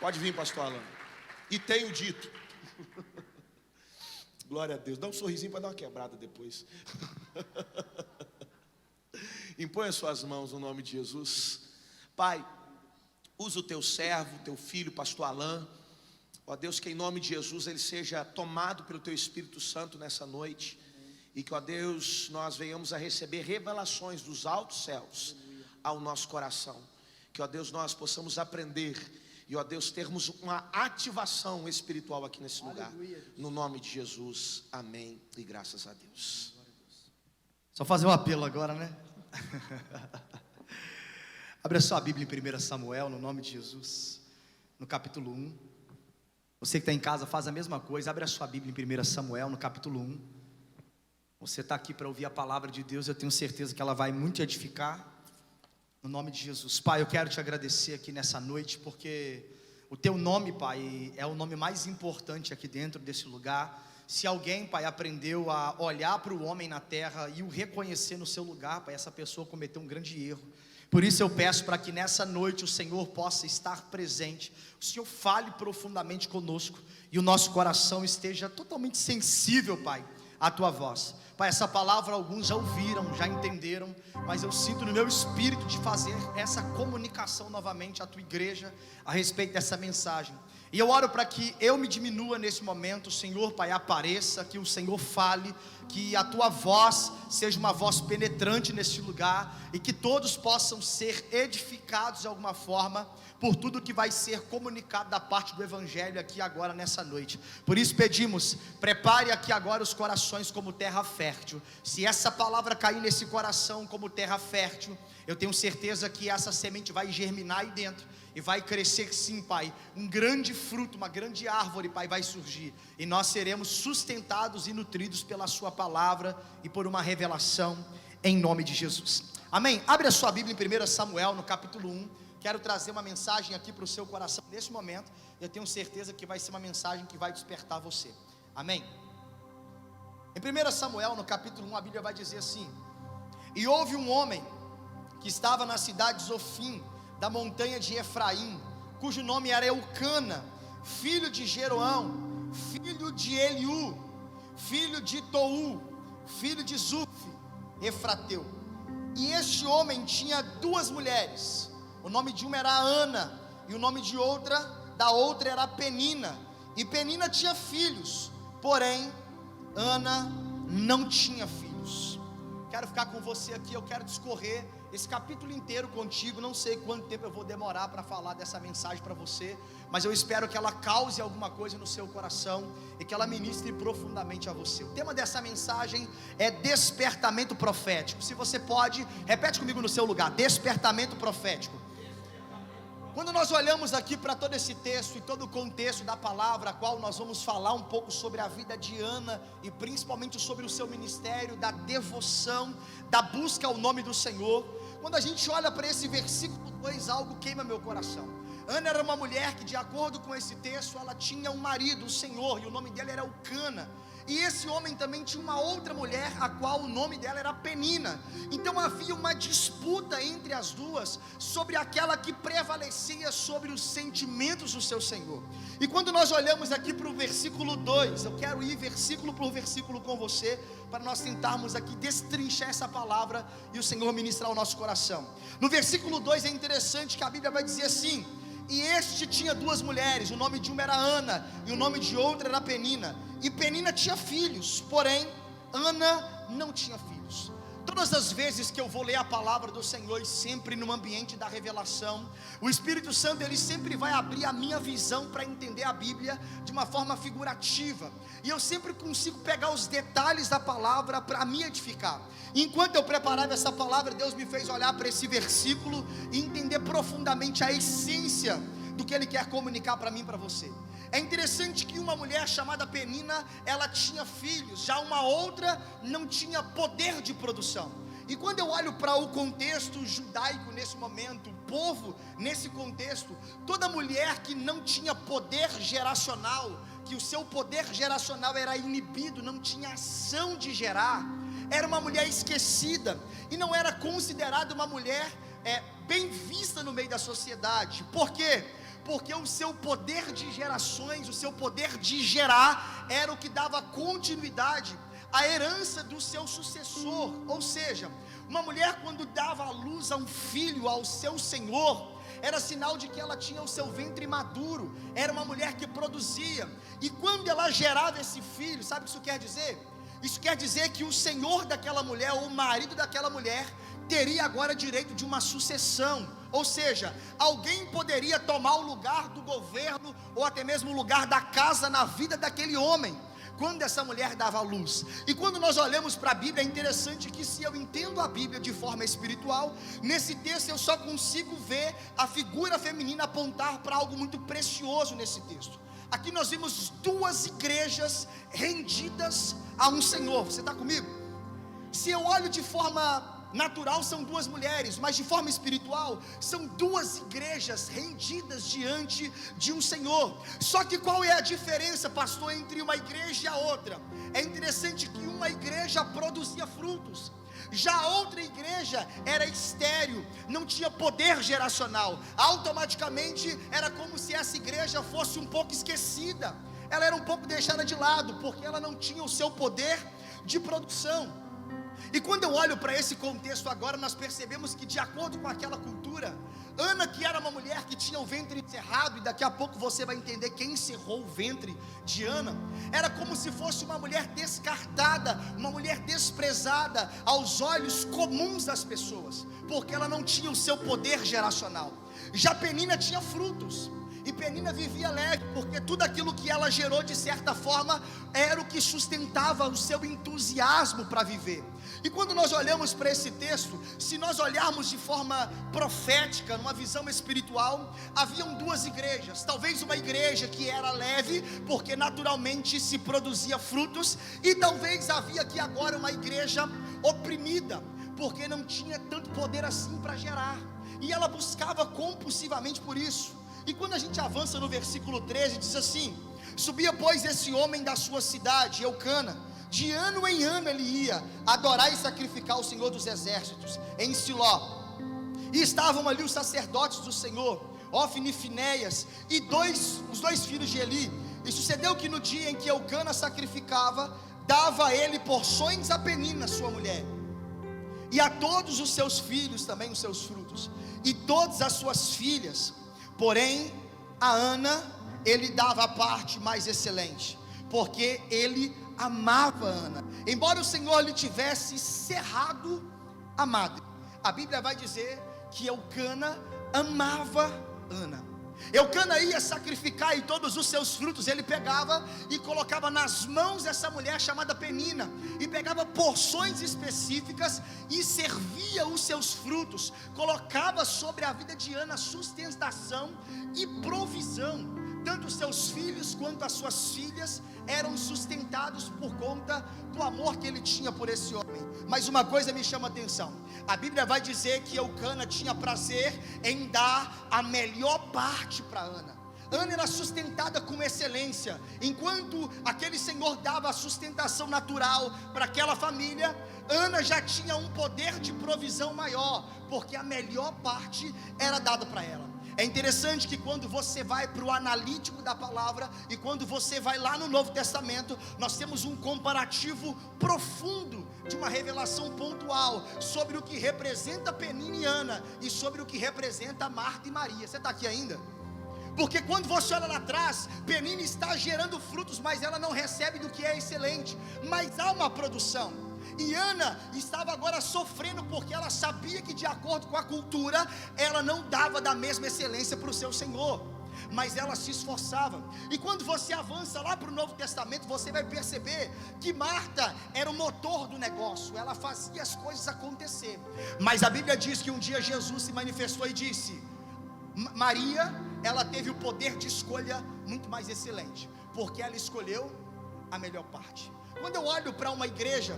Pode vir, pastor Alan. E tenho dito. Glória a Deus. Dá um sorrisinho para dar uma quebrada depois. Imponha suas mãos no nome de Jesus. Pai, usa o teu servo, o teu filho, pastor Alan. Ó Deus, que em nome de Jesus ele seja tomado pelo teu Espírito Santo nessa noite. E que, ó Deus, nós venhamos a receber revelações dos altos céus ao nosso coração. Que, ó Deus, nós possamos aprender. E, ó Deus, termos uma ativação espiritual aqui nesse lugar. No nome de Jesus, amém e graças a Deus. Só fazer um apelo agora, né? Abre a sua Bíblia em 1 Samuel, no nome de Jesus, no capítulo 1. Você que está em casa, faz a mesma coisa. Abre a sua Bíblia em 1 Samuel, no capítulo 1. Você está aqui para ouvir a palavra de Deus. Eu tenho certeza que ela vai muito te edificar. No nome de Jesus. Pai, eu quero te agradecer aqui nessa noite, porque o teu nome, Pai, é o nome mais importante aqui dentro desse lugar. Se alguém, Pai, aprendeu a olhar para o homem na terra e o reconhecer no seu lugar, Pai, essa pessoa cometeu um grande erro. Por isso eu peço para que nessa noite o Senhor possa estar presente, o Senhor fale profundamente conosco e o nosso coração esteja totalmente sensível, Pai, à tua voz. Pai, essa palavra alguns já ouviram, já entenderam, mas eu sinto no meu espírito de fazer essa comunicação novamente à tua igreja a respeito dessa mensagem. E eu oro para que eu me diminua nesse momento, o Senhor, Pai, apareça, que o Senhor fale, que a tua voz seja uma voz penetrante neste lugar, e que todos possam ser edificados de alguma forma, por tudo que vai ser comunicado da parte do Evangelho aqui agora nessa noite. Por isso pedimos, prepare aqui agora os corações como terra fértil. Se essa palavra cair nesse coração como terra fértil, eu tenho certeza que essa semente vai germinar aí dentro, e vai crescer sim, Pai, um grande fruto, uma grande árvore, Pai, vai surgir, e nós seremos sustentados e nutridos pela sua palavra, e por uma revelação, em nome de Jesus, amém. Abre a sua Bíblia em 1 Samuel, no capítulo 1, quero trazer uma mensagem aqui para o seu coração, nesse momento, eu tenho certeza que vai ser uma mensagem que vai despertar você, amém. Em 1 Samuel, no capítulo 1, a Bíblia vai dizer assim: e houve um homem, que estava na cidade de Zofim, da montanha de Efraim, cujo nome era Eucana, filho de Jeroão, filho de Eliú, filho de Tou, filho de Zuf, Efrateu. E este homem tinha duas mulheres, o nome de uma era Ana, e o nome da outra era Penina, e Penina tinha filhos, porém Ana não tinha filhos. Quero ficar com você aqui, eu quero discorrer esse capítulo inteiro contigo. Não sei quanto tempo eu vou demorar para falar dessa mensagem para você, mas eu espero que ela cause alguma coisa no seu coração e que ela ministre profundamente a você. O tema dessa mensagem é despertamento profético. Se você pode, repete comigo no seu lugar: despertamento profético. Quando nós olhamos aqui para todo esse texto e todo o contexto da palavra, a qual nós vamos falar um pouco sobre a vida de Ana, e principalmente sobre o seu ministério, da devoção, da busca ao nome do Senhor. Quando a gente olha para esse versículo 2, algo queima meu coração. Ana era uma mulher que, de acordo com esse texto, ela tinha um marido, o Senhor, e o nome dele era Eucana. E esse homem também tinha uma outra mulher, a qual o nome dela era Penina. Então havia uma disputa entre as duas, sobre aquela que prevalecia sobre os sentimentos do seu Senhor. E quando nós olhamos aqui para o versículo 2, eu quero ir versículo por versículo com você, para nós tentarmos aqui destrinchar essa palavra, e o Senhor ministrar o nosso coração. No versículo 2 é interessante que a Bíblia vai dizer assim: e este tinha duas mulheres, o nome de uma era Ana, e o nome de outra era Penina. E Penina tinha filhos, porém Ana não tinha filhos. Todas as vezes que eu vou ler a palavra do Senhor, e sempre no ambiente da revelação, o Espírito Santo, ele sempre vai abrir a minha visão para entender a Bíblia de uma forma figurativa, e eu sempre consigo pegar os detalhes da palavra para me edificar. Enquanto eu preparava essa palavra, Deus me fez olhar para esse versículo e entender profundamente a essência do que Ele quer comunicar para mim e para você. É interessante que uma mulher chamada Penina, ela tinha filhos, já uma outra não tinha poder de produção. E quando eu olho para o contexto judaico nesse momento, o povo nesse contexto, toda mulher que não tinha poder geracional, que o seu poder geracional era inibido, não tinha ação de gerar, era uma mulher esquecida, e não era considerada uma mulher bem vista no meio da sociedade. Por quê? Porque o seu poder de gerações, o seu poder de gerar, era o que dava continuidade à herança do seu sucessor. Ou seja, uma mulher quando dava à luz a um filho, ao seu senhor, era sinal de que ela tinha o seu ventre maduro, era uma mulher que produzia, e quando ela gerava esse filho, sabe o que isso quer dizer? Isso quer dizer que o senhor daquela mulher, ou o marido daquela mulher, teria agora direito de uma sucessão, ou seja, alguém poderia tomar o lugar do governo, ou até mesmo o lugar da casa na vida daquele homem, quando essa mulher dava à luz. E quando nós olhamos para a Bíblia, é interessante que, se eu entendo a Bíblia de forma espiritual, nesse texto eu só consigo ver a figura feminina apontar para algo muito precioso nesse texto. Aqui nós vimos duas igrejas rendidas a um Senhor. Você está comigo? Se eu olho de forma natural, são duas mulheres, mas de forma espiritual, são duas igrejas rendidas diante de um Senhor. Só que qual é a diferença, pastor, entre uma igreja e a outra? É interessante que uma igreja produzia frutos, já a outra igreja era estéril, não tinha poder geracional. Automaticamente era como se essa igreja fosse um pouco esquecida, ela era um pouco deixada de lado, porque ela não tinha o seu poder de produção. E quando eu olho para esse contexto agora, nós percebemos que, de acordo com aquela cultura, Ana, que era uma mulher que tinha o ventre cerrado, e daqui a pouco você vai entender quem encerrou o ventre de Ana, era como se fosse uma mulher descartada, uma mulher desprezada aos olhos comuns das pessoas, porque ela não tinha o seu poder geracional. Já Penina tinha frutos, e Penina vivia alegre, porque tudo aquilo que ela gerou, de certa forma, era o que sustentava o seu entusiasmo para viver. E quando nós olhamos para esse texto, se nós olharmos de forma profética, numa visão espiritual, haviam duas igrejas. Talvez uma igreja que era leve, porque naturalmente se produzia frutos, e talvez havia aqui agora uma igreja oprimida, porque não tinha tanto poder assim para gerar, e ela buscava compulsivamente por isso. E quando a gente avança no versículo 13, diz assim: subia pois esse homem da sua cidade, Eucana, de ano em ano ele ia adorar e sacrificar o Senhor dos exércitos em Siló, e estavam ali os sacerdotes do Senhor, Ofni e Finéias, e os dois filhos de Eli. E sucedeu que no dia em que Eucana sacrificava, dava a ele porções a Penina sua mulher, e a todos os seus filhos também os seus frutos, e todas as suas filhas. Porém, a Ana, ele dava a parte mais excelente, porque ele amava Ana, embora o Senhor lhe tivesse cerrado a madre. A Bíblia vai dizer que Eucana amava Ana. Eucana ia sacrificar, e todos os seus frutos ele pegava e colocava nas mãos dessa mulher chamada Penina, e pegava porções específicas e servia os seus frutos, colocava sobre a vida de Ana sustentação e provisão. Tanto os seus filhos quanto as suas filhas eram sustentados por conta do amor que ele tinha por esse homem. Mas uma coisa me chama a atenção: a Bíblia vai dizer que Eucana tinha prazer em dar a melhor parte para Ana. Ana era sustentada com excelência, enquanto aquele senhor dava a sustentação natural para aquela família, Ana já tinha um poder de provisão maior, porque a melhor parte era dada para ela. É interessante que quando você vai para o analítico da palavra, e quando você vai lá no Novo Testamento, nós temos um comparativo profundo, de uma revelação pontual, sobre o que representa Penina e Ana, e sobre o que representa Marta e Maria. Você está aqui ainda? Porque quando você olha lá atrás, Penina está gerando frutos, mas ela não recebe do que é excelente, mas há uma produção. E Ana estava agora sofrendo, porque ela sabia que, de acordo com a cultura, ela não dava da mesma excelência para o seu Senhor, mas ela se esforçava. E quando você avança lá para o Novo Testamento, você vai perceber que Marta era o motor do negócio, ela fazia as coisas acontecer. Mas a Bíblia diz que um dia Jesus se manifestou e disse: Maria, ela teve o poder de escolha muito mais excelente, porque ela escolheu a melhor parte. Quando eu olho para uma igreja,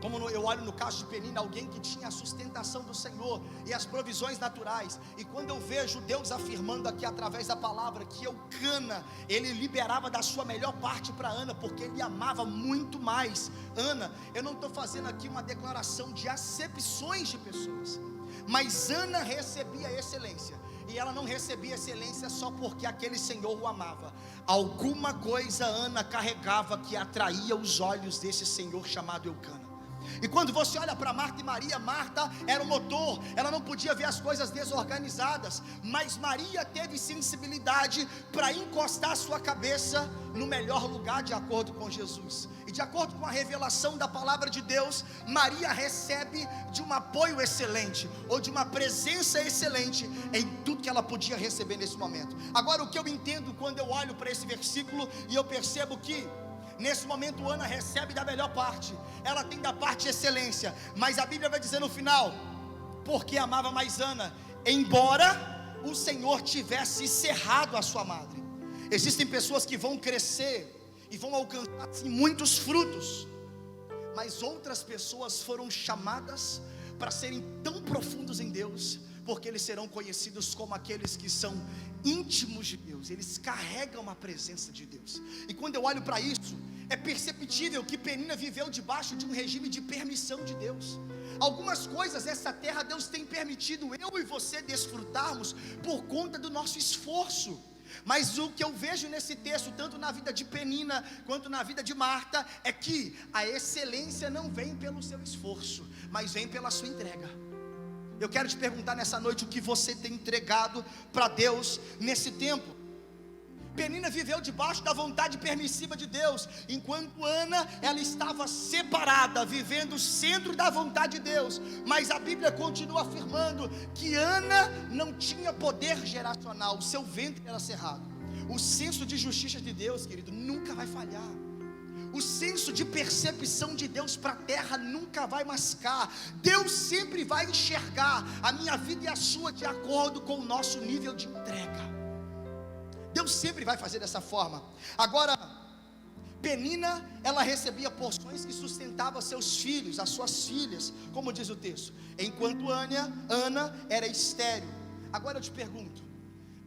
como eu olho no caso de Penina, alguém que tinha a sustentação do Senhor e as provisões naturais, e quando eu vejo Deus afirmando aqui através da palavra que Eucana, ele liberava da sua melhor parte para Ana, porque ele amava muito mais Ana. Eu não estou fazendo aqui uma declaração de acepções de pessoas, mas Ana recebia excelência. E ela não recebia excelência só porque aquele Senhor o amava. Alguma coisa Ana carregava que atraía os olhos desse Senhor chamado Eucana. E quando você olha para Marta e Maria, Marta era o motor, ela não podia ver as coisas desorganizadas, mas Maria teve sensibilidade para encostar sua cabeça no melhor lugar, de acordo com Jesus. E de acordo com a revelação da palavra de Deus, Maria recebe de um apoio excelente, ou de uma presença excelente em tudo que ela podia receber nesse momento. Agora, o que eu entendo quando eu olho para esse versículo e eu percebo que nesse momento Ana recebe da melhor parte, ela tem da parte excelência, mas a Bíblia vai dizer no final, porque amava mais Ana, embora o Senhor tivesse cerrado a sua madre. Existem pessoas que vão crescer e vão alcançar assim, muitos frutos, mas outras pessoas foram chamadas para serem tão profundos em Deus, porque eles serão conhecidos como aqueles que são íntimos de Deus. Eles carregam a presença de Deus. E quando eu olho para isso, é perceptível que Penina viveu debaixo de um regime de permissão de Deus. Algumas coisas nessa terra Deus tem permitido eu e você desfrutarmos por conta do nosso esforço. Mas o que eu vejo nesse texto, tanto na vida de Penina quanto na vida de Marta, é que a excelência não vem pelo seu esforço, mas vem pela sua entrega. Eu quero te perguntar nessa noite o que você tem entregado para Deus nesse tempo. Penina viveu debaixo da vontade permissiva de Deus, enquanto Ana, ela estava separada, vivendo o centro da vontade de Deus. Mas a Bíblia continua afirmando que Ana não tinha poder geracional, o seu ventre era cerrado. O senso de justiça de Deus, querido, nunca vai falhar. O senso de percepção de Deus para a terra nunca vai mascar. Deus sempre vai enxergar a minha vida e a sua de acordo com o nosso nível de entrega. Deus sempre vai fazer dessa forma. Agora, Penina, ela recebia porções que sustentavam seus filhos, as suas filhas, como diz o texto, enquanto Ana era estéril. Agora eu te pergunto,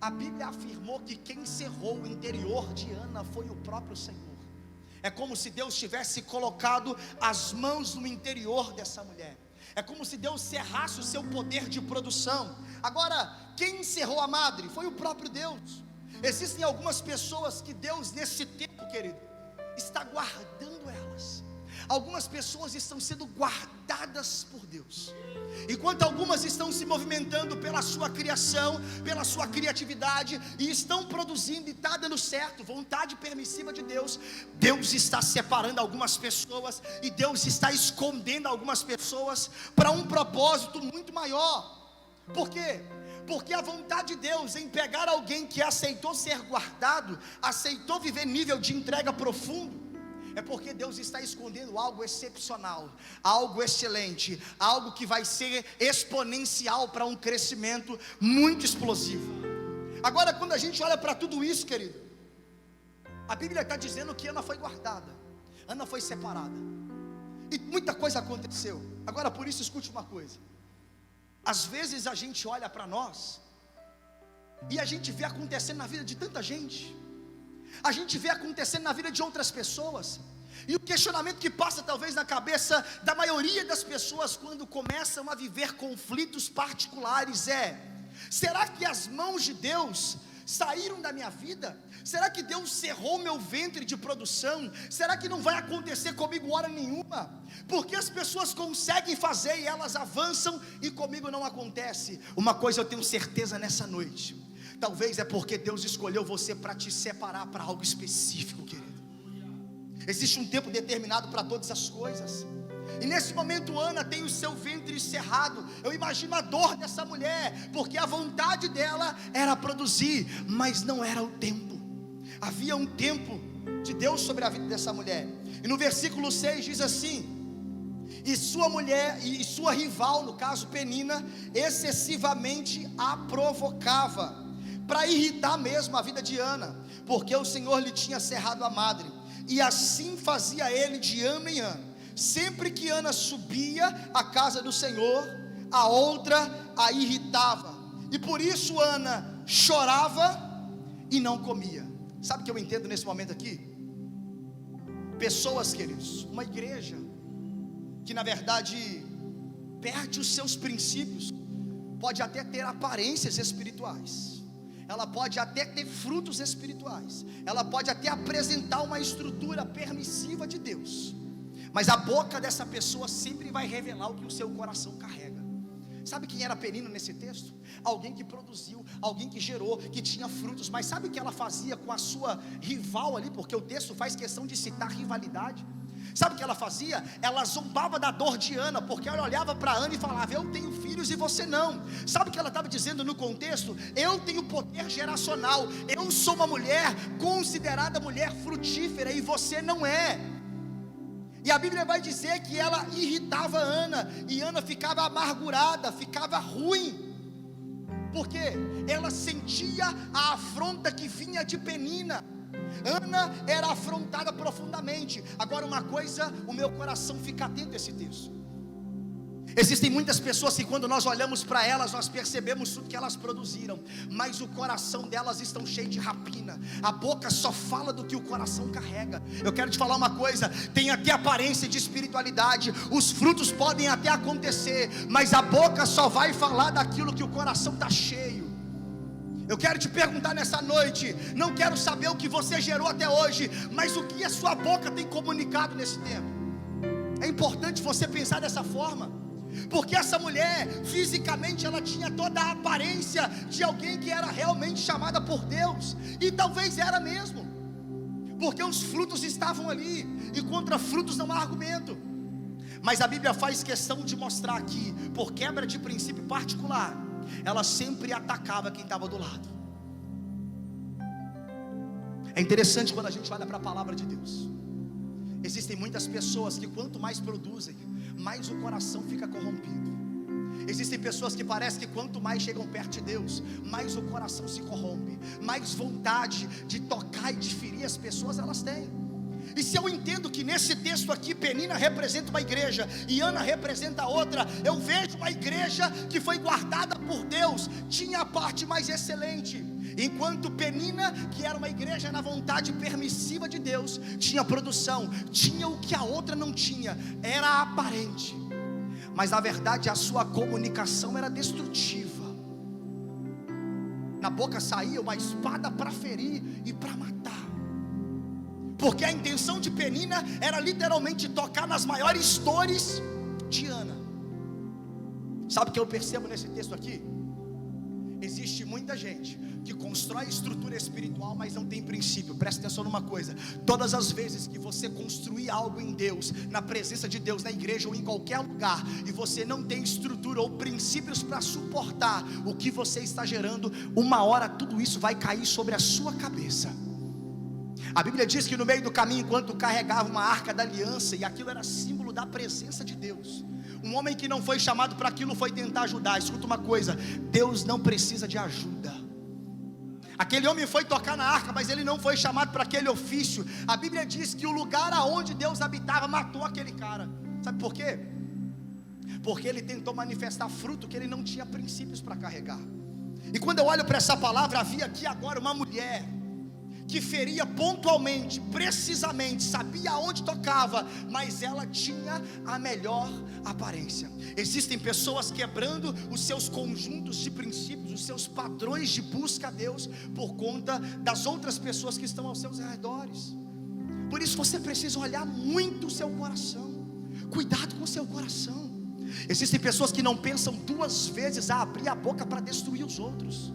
a Bíblia afirmou que quem cerrou o interior de Ana foi o próprio Senhor. É como se Deus tivesse colocado as mãos no interior dessa mulher. É como se Deus cerrasse o seu poder de produção. Agora, quem encerrou a madre? Foi o próprio Deus. Existem algumas pessoas que Deus nesse tempo, querido, está guardando elas. Algumas pessoas estão sendo guardadas por Deus, enquanto algumas estão se movimentando pela sua criação, pela sua criatividade, e estão produzindo e está dando certo, vontade permissiva de Deus. Deus está separando algumas pessoas, e Deus está escondendo algumas pessoas para um propósito muito maior. Por quê? Porque a vontade de Deus em pegar alguém que aceitou ser guardado, aceitou viver nível de entrega profundo, é porque Deus está escondendo algo excepcional, algo excelente, algo que vai ser exponencial para um crescimento muito explosivo. Agora, quando a gente olha para tudo isso, querido, a Bíblia está dizendo que Ana foi guardada, Ana foi separada, e muita coisa aconteceu. Agora, por isso, escute uma coisa. Às vezes a gente olha para nós e a gente vê acontecendo na vida de tanta gente, a gente vê acontecendo na vida de outras pessoas, e o questionamento que passa talvez na cabeça da maioria das pessoas quando começam a viver conflitos particulares é: será que as mãos de Deus saíram da minha vida? Será que Deus cerrou meu ventre de produção? Será que não vai acontecer comigo hora nenhuma? Porque as pessoas conseguem fazer e elas avançam e comigo não acontece. Uma coisa eu tenho certeza nessa noite: talvez é porque Deus escolheu você para te separar para algo específico, querido. Existe um tempo determinado para todas as coisas. E nesse momento Ana tem o seu ventre cerrado. Eu imagino a dor dessa mulher, porque a vontade dela era produzir, mas não era o tempo. Havia um tempo de Deus sobre a vida dessa mulher. E no versículo 6 diz assim: e sua mulher, e sua rival, no caso Penina, excessivamente a provocava, para irritar mesmo a vida de Ana, porque o Senhor lhe tinha cerrado a madre. E assim fazia ele de ano em ano. Sempre que Ana subia à casa do Senhor, a outra a irritava, e por isso Ana chorava e não comia. Sabe o que eu entendo nesse momento aqui? Pessoas, queridos, uma igreja que na verdade perde os seus princípios, pode até ter aparências espirituais, ela pode até ter frutos espirituais, ela pode até apresentar uma estrutura permissiva de Deus, mas a boca dessa pessoa sempre vai revelar o que o seu coração carrega. Sabe quem era Penina nesse texto? Alguém que produziu, alguém que gerou, que tinha frutos. Mas sabe o que ela fazia com a sua rival ali? Porque o texto faz questão de citar rivalidade. Sabe o que ela fazia? Ela zombava da dor de Ana, porque ela olhava para Ana e falava: eu tenho filhos e você não. Sabe o que ela estava dizendo no contexto? Eu tenho poder geracional, eu sou uma mulher considerada mulher frutífera e você não é. E a Bíblia vai dizer que ela irritava Ana, e Ana ficava amargurada, ficava ruim, porque ela sentia a afronta que vinha de Penina. Ana era afrontada profundamente. Agora uma coisa, o meu coração fica atento a esse texto. Existem muitas pessoas que quando nós olhamos para elas, nós percebemos tudo que elas produziram, mas o coração delas estão cheio de rapina. A boca só fala do que o coração carrega. Eu quero te falar uma coisa: tem até aparência de espiritualidade, os frutos podem até acontecer, mas a boca só vai falar daquilo que o coração está cheio. Eu quero te perguntar nessa noite, não quero saber o que você gerou até hoje, mas o que a sua boca tem comunicado nesse tempo. É importante você pensar dessa forma, porque essa mulher, fisicamente, ela tinha toda a aparência de alguém que era realmente chamada por Deus, e talvez era mesmo, porque os frutos estavam ali, e contra frutos não há argumento. Mas a Bíblia faz questão de mostrar que, por quebra de princípio particular, ela sempre atacava quem estava do lado. É interessante quando a gente olha para a palavra de Deus. Existem muitas pessoas que quanto mais produzem, mais o coração fica corrompido. Existem pessoas que parece que quanto mais chegam perto de Deus, mais o coração se corrompe, mais vontade de tocar e de ferir as pessoas elas têm. E se eu entendo que nesse texto aqui Penina representa uma igreja e Ana representa outra, eu vejo uma igreja que foi guardada por Deus, tinha a parte mais excelente, enquanto Penina, que era uma igreja na vontade permissiva de Deus, tinha produção, tinha o que a outra não tinha, era aparente, mas na verdade a sua comunicação era destrutiva. Na boca saía uma espada para ferir e para matar, porque a intenção de Penina era literalmente tocar nas maiores dores de Ana. Sabe o que eu percebo nesse texto aqui? Existe muita gente que constrói estrutura espiritual, mas não tem princípio. Presta atenção numa coisa: todas as vezes que você construir algo em Deus, na presença de Deus, na igreja ou em qualquer lugar, e você não tem estrutura ou princípios para suportar o que você está gerando, uma hora tudo isso vai cair sobre a sua cabeça. A Bíblia diz que no meio do caminho, enquanto carregava uma arca da aliança, e aquilo era símbolo da presença de Deus, um homem que não foi chamado para aquilo foi tentar ajudar. Escuta uma coisa: Deus não precisa de ajuda. Aquele homem foi tocar na arca, mas ele não foi chamado para aquele ofício. A Bíblia diz que o lugar aonde Deus habitava matou aquele cara. Sabe por quê? Porque ele tentou manifestar fruto que ele não tinha princípios para carregar. E quando eu olho para essa palavra, havia aqui agora uma mulher que feria pontualmente, precisamente, sabia aonde tocava, mas ela tinha a melhor aparência. Existem pessoas quebrando os seus conjuntos de princípios, os seus padrões de busca a Deus, por conta das outras pessoas que estão aos seus arredores. Por isso você precisa olhar muito o seu coração. Cuidado com o seu coração. Existem pessoas que não pensam duas vezes a abrir a boca para destruir os outros.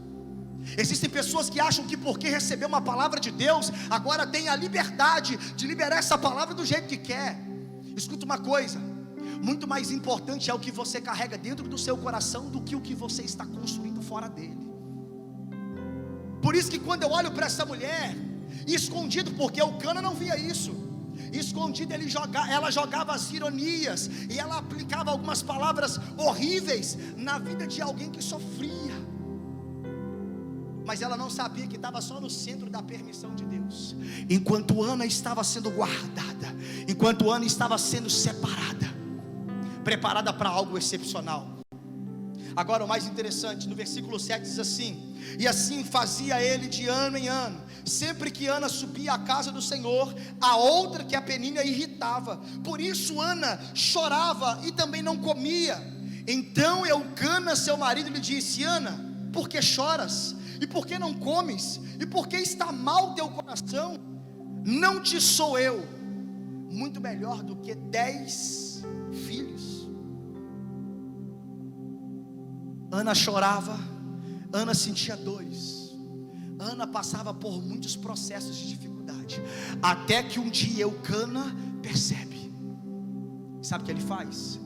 Existem pessoas que acham que porque recebeu uma palavra de Deus, agora tem a liberdade de liberar essa palavra do jeito que quer. Escuta uma coisa: muito mais importante é o que você carrega dentro do seu coração do que o que você está construindo fora dele. Por isso que quando eu olho para essa mulher, escondido, porque o Cana não via isso, escondido ela jogava as ironias, e ela aplicava algumas palavras horríveis na vida de alguém que sofria, mas ela não sabia que estava só no centro da permissão de Deus. Enquanto Ana estava sendo guardada, enquanto Ana estava sendo separada, preparada para algo excepcional. Agora o mais interessante, no versículo 7 diz assim: e assim fazia ele de ano em ano. Sempre que Ana subia à casa do Senhor, a outra, que a Penina, irritava. Por isso Ana chorava e também não comia. Então Eucana, seu marido, lhe disse: Ana, por que choras? E por que não comes? E por que está mal teu coração? Não te sou eu muito melhor do que 10 filhos? Ana chorava, Ana sentia dores, Ana passava por muitos processos de dificuldade, até que um dia Eucana percebe. Sabe o que ele faz?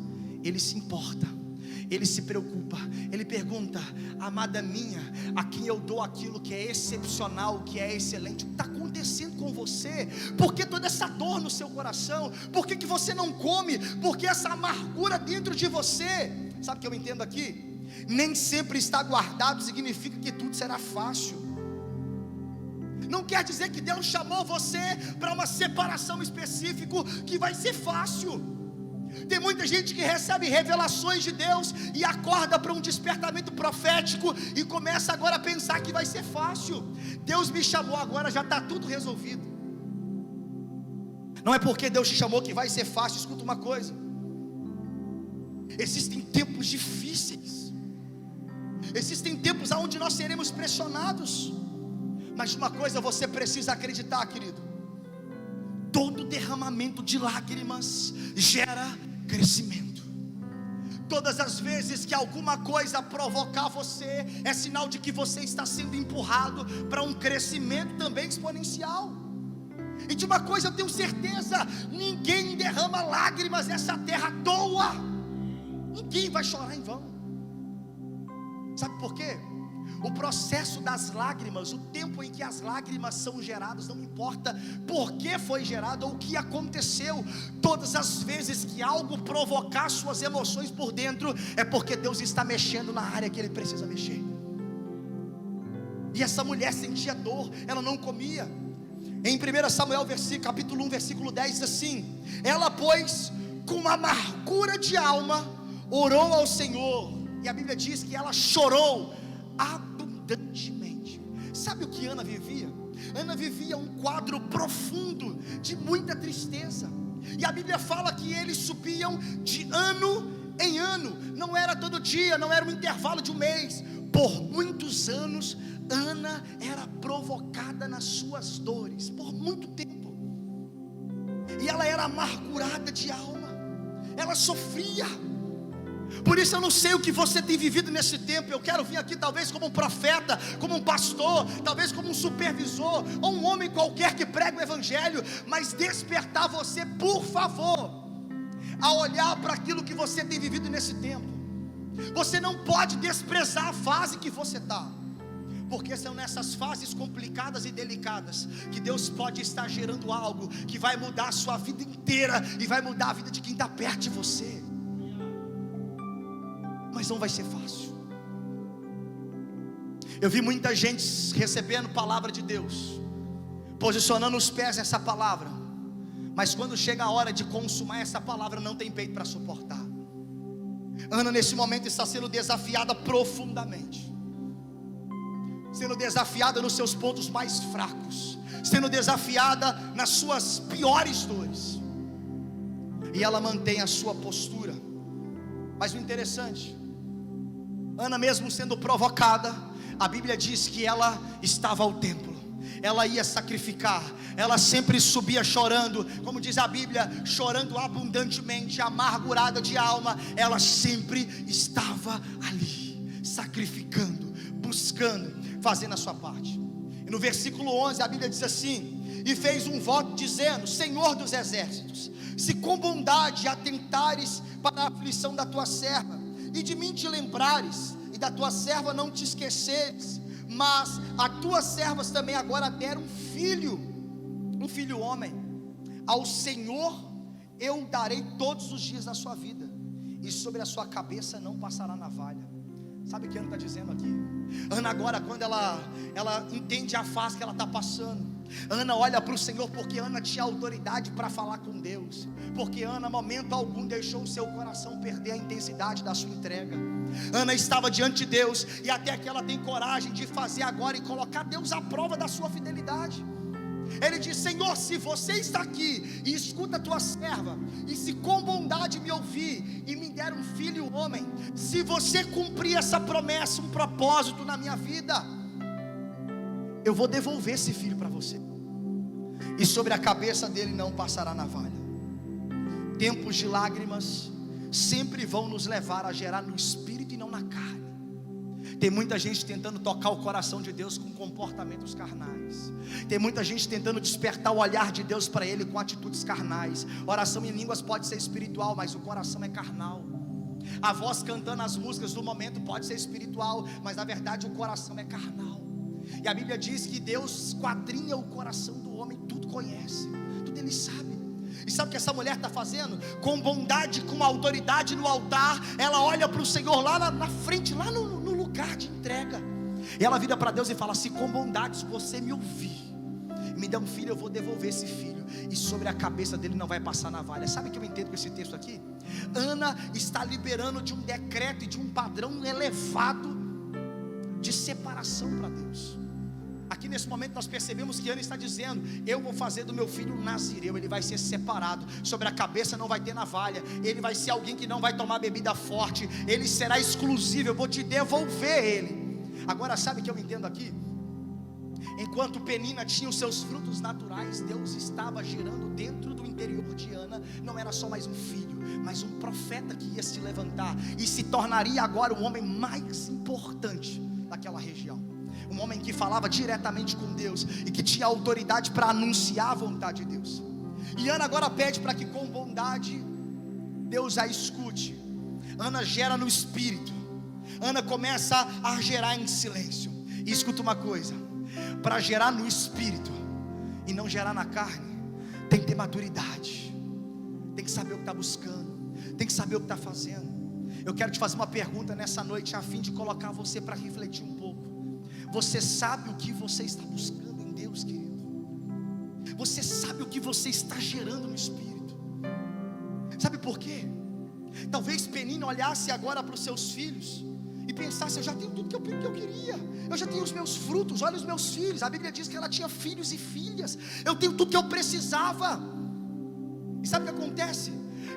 Ele se importa, ele se preocupa, ele pergunta: amada minha, a quem eu dou aquilo que é excepcional, que é excelente, o que está acontecendo com você? Por que toda essa dor no seu coração? Por que você não come? Por que essa amargura dentro de você? Sabe o que eu entendo aqui? Nem sempre estar guardado significa que tudo será fácil. Não quer dizer que Deus chamou você para uma separação específica que vai ser fácil. Tem muita gente que recebe revelações de Deus e acorda para um despertamento profético e começa agora a pensar que vai ser fácil. Deus me chamou agora, já está tudo resolvido. Não é porque Deus te chamou que vai ser fácil. Escuta uma coisa: existem tempos difíceis, existem tempos onde nós seremos pressionados, mas uma coisa você precisa acreditar, querido: todo derramamento de lágrimas gera crescimento. Todas as vezes que alguma coisa provocar você, é sinal de que você está sendo empurrado para um crescimento também exponencial. E de uma coisa eu tenho certeza: ninguém derrama lágrimas nessa terra à toa. Ninguém vai chorar em vão. Sabe por quê? O processo das lágrimas, o tempo em que as lágrimas são geradas, não importa por que foi gerado ou o que aconteceu. Todas as vezes que algo provocar suas emoções por dentro, é porque Deus está mexendo na área que Ele precisa mexer. E essa mulher sentia dor, ela não comia. Em 1 Samuel capítulo 1, versículo 10 diz assim: ela, pois, com amargura de alma, orou ao Senhor. E a Bíblia diz que ela chorou abundantemente. Sabe o que Ana vivia? Ana vivia um quadro profundo de muita tristeza. E a Bíblia fala que eles subiam de ano em ano. Não era todo dia, não era um intervalo de um mês. Por muitos anos Ana era provocada nas suas dores, por muito tempo. E ela era amargurada de alma, ela sofria. Por isso eu não sei o que você tem vivido nesse tempo. Eu quero vir aqui talvez como um profeta, como um pastor, talvez como um supervisor, ou um homem qualquer que prega o evangelho, mas despertar você, por favor, a olhar para aquilo que você tem vivido nesse tempo. Você não pode desprezar a fase que você está, porque são nessas fases complicadas e delicadas que Deus pode estar gerando algo que vai mudar a sua vida inteira e vai mudar a vida de quem está perto de você. Mas não vai ser fácil. Eu vi muita gente recebendo palavra de Deus, posicionando os pés nessa palavra, mas quando chega a hora de consumar essa palavra, não tem peito para suportar. Ana nesse momento está sendo desafiada profundamente, sendo desafiada nos seus pontos mais fracos, sendo desafiada nas suas piores dores, e ela mantém a sua postura. Mas o interessante, Ana mesmo sendo provocada, a Bíblia diz que ela estava ao templo, ela ia sacrificar, ela sempre subia chorando, como diz a Bíblia, chorando abundantemente, amargurada de alma. Ela sempre estava ali, sacrificando, buscando, fazendo a sua parte. E no versículo 11 a Bíblia diz assim: e fez um voto dizendo: Senhor dos exércitos, se com bondade atentares para a aflição da tua serva, e de mim te lembrares, e da tua serva não te esqueceres, mas as tuas servas também agora deram um filho homem, ao Senhor eu darei todos os dias da sua vida, e sobre a sua cabeça não passará navalha. Sabe o que Ana está dizendo aqui? Ana agora, quando ela entende a fase que ela está passando, Ana olha para o Senhor, porque Ana tinha autoridade para falar com Deus, porque Ana, momento algum, deixou o seu coração perder a intensidade da sua entrega. Ana estava diante de Deus, e até que ela tem coragem de fazer agora e colocar Deus à prova da sua fidelidade. Ele diz: Senhor, se você está aqui e escuta a tua serva, e se com bondade me ouvir e me der um filho homem, se você cumprir essa promessa, um propósito na minha vida, eu vou devolver esse filho para você, e sobre a cabeça dele não passará navalha. Tempos de lágrimas sempre vão nos levar a gerar no espírito e não na carne. Tem muita gente tentando tocar o coração de Deus com comportamentos carnais. Tem muita gente tentando despertar o olhar de Deus para ele com atitudes carnais. Oração em línguas pode ser espiritual, mas o coração é carnal. A voz cantando as músicas do momento pode ser espiritual, mas na verdade o coração é carnal. E a Bíblia diz que Deus esquadrinha o coração do homem, tudo conhece, tudo ele sabe. E sabe o que essa mulher está fazendo? Com bondade, com autoridade no altar, ela olha para o Senhor lá na frente, lá no lugar de entrega, e ela vira para Deus e fala: se com bondade, se você me ouvir, me dá um filho, eu vou devolver esse filho, e sobre a cabeça dele não vai passar navalha. Sabe o que eu entendo com esse texto aqui? Ana está liberando de um decreto e de um padrão elevado de separação para Deus. Aqui nesse momento nós percebemos que Ana está dizendo: eu vou fazer do meu filho um nazireu, ele vai ser separado, sobre a cabeça não vai ter navalha, ele vai ser alguém que não vai tomar bebida forte, ele será exclusivo, eu vou te devolver ele. Agora sabe o que eu entendo aqui? Enquanto Penina tinha os seus frutos naturais, Deus estava gerando dentro do interior de Ana, não era só mais um filho, mas um profeta que ia se levantar e se tornaria agora o homem mais importante daquela região. Um homem que falava diretamente com Deus e que tinha autoridade para anunciar a vontade de Deus. E Ana agora pede para que com bondade Deus a escute. Ana gera no espírito, Ana começa a gerar em silêncio. E escuta uma coisa: para gerar no espírito e não gerar na carne, tem que ter maturidade, tem que saber o que está buscando, tem que saber o que está fazendo. Eu quero te fazer uma pergunta nessa noite, a fim de colocar você para refletir um pouco. Você sabe o que você está buscando em Deus, querido? Você sabe o que você está gerando no espírito? Sabe por quê? Talvez Penina olhasse agora para os seus filhos e pensasse: eu já tenho tudo que eu queria, eu já tenho os meus frutos, olha os meus filhos. A Bíblia diz que ela tinha filhos e filhas, eu tenho tudo que eu precisava. E sabe o que acontece?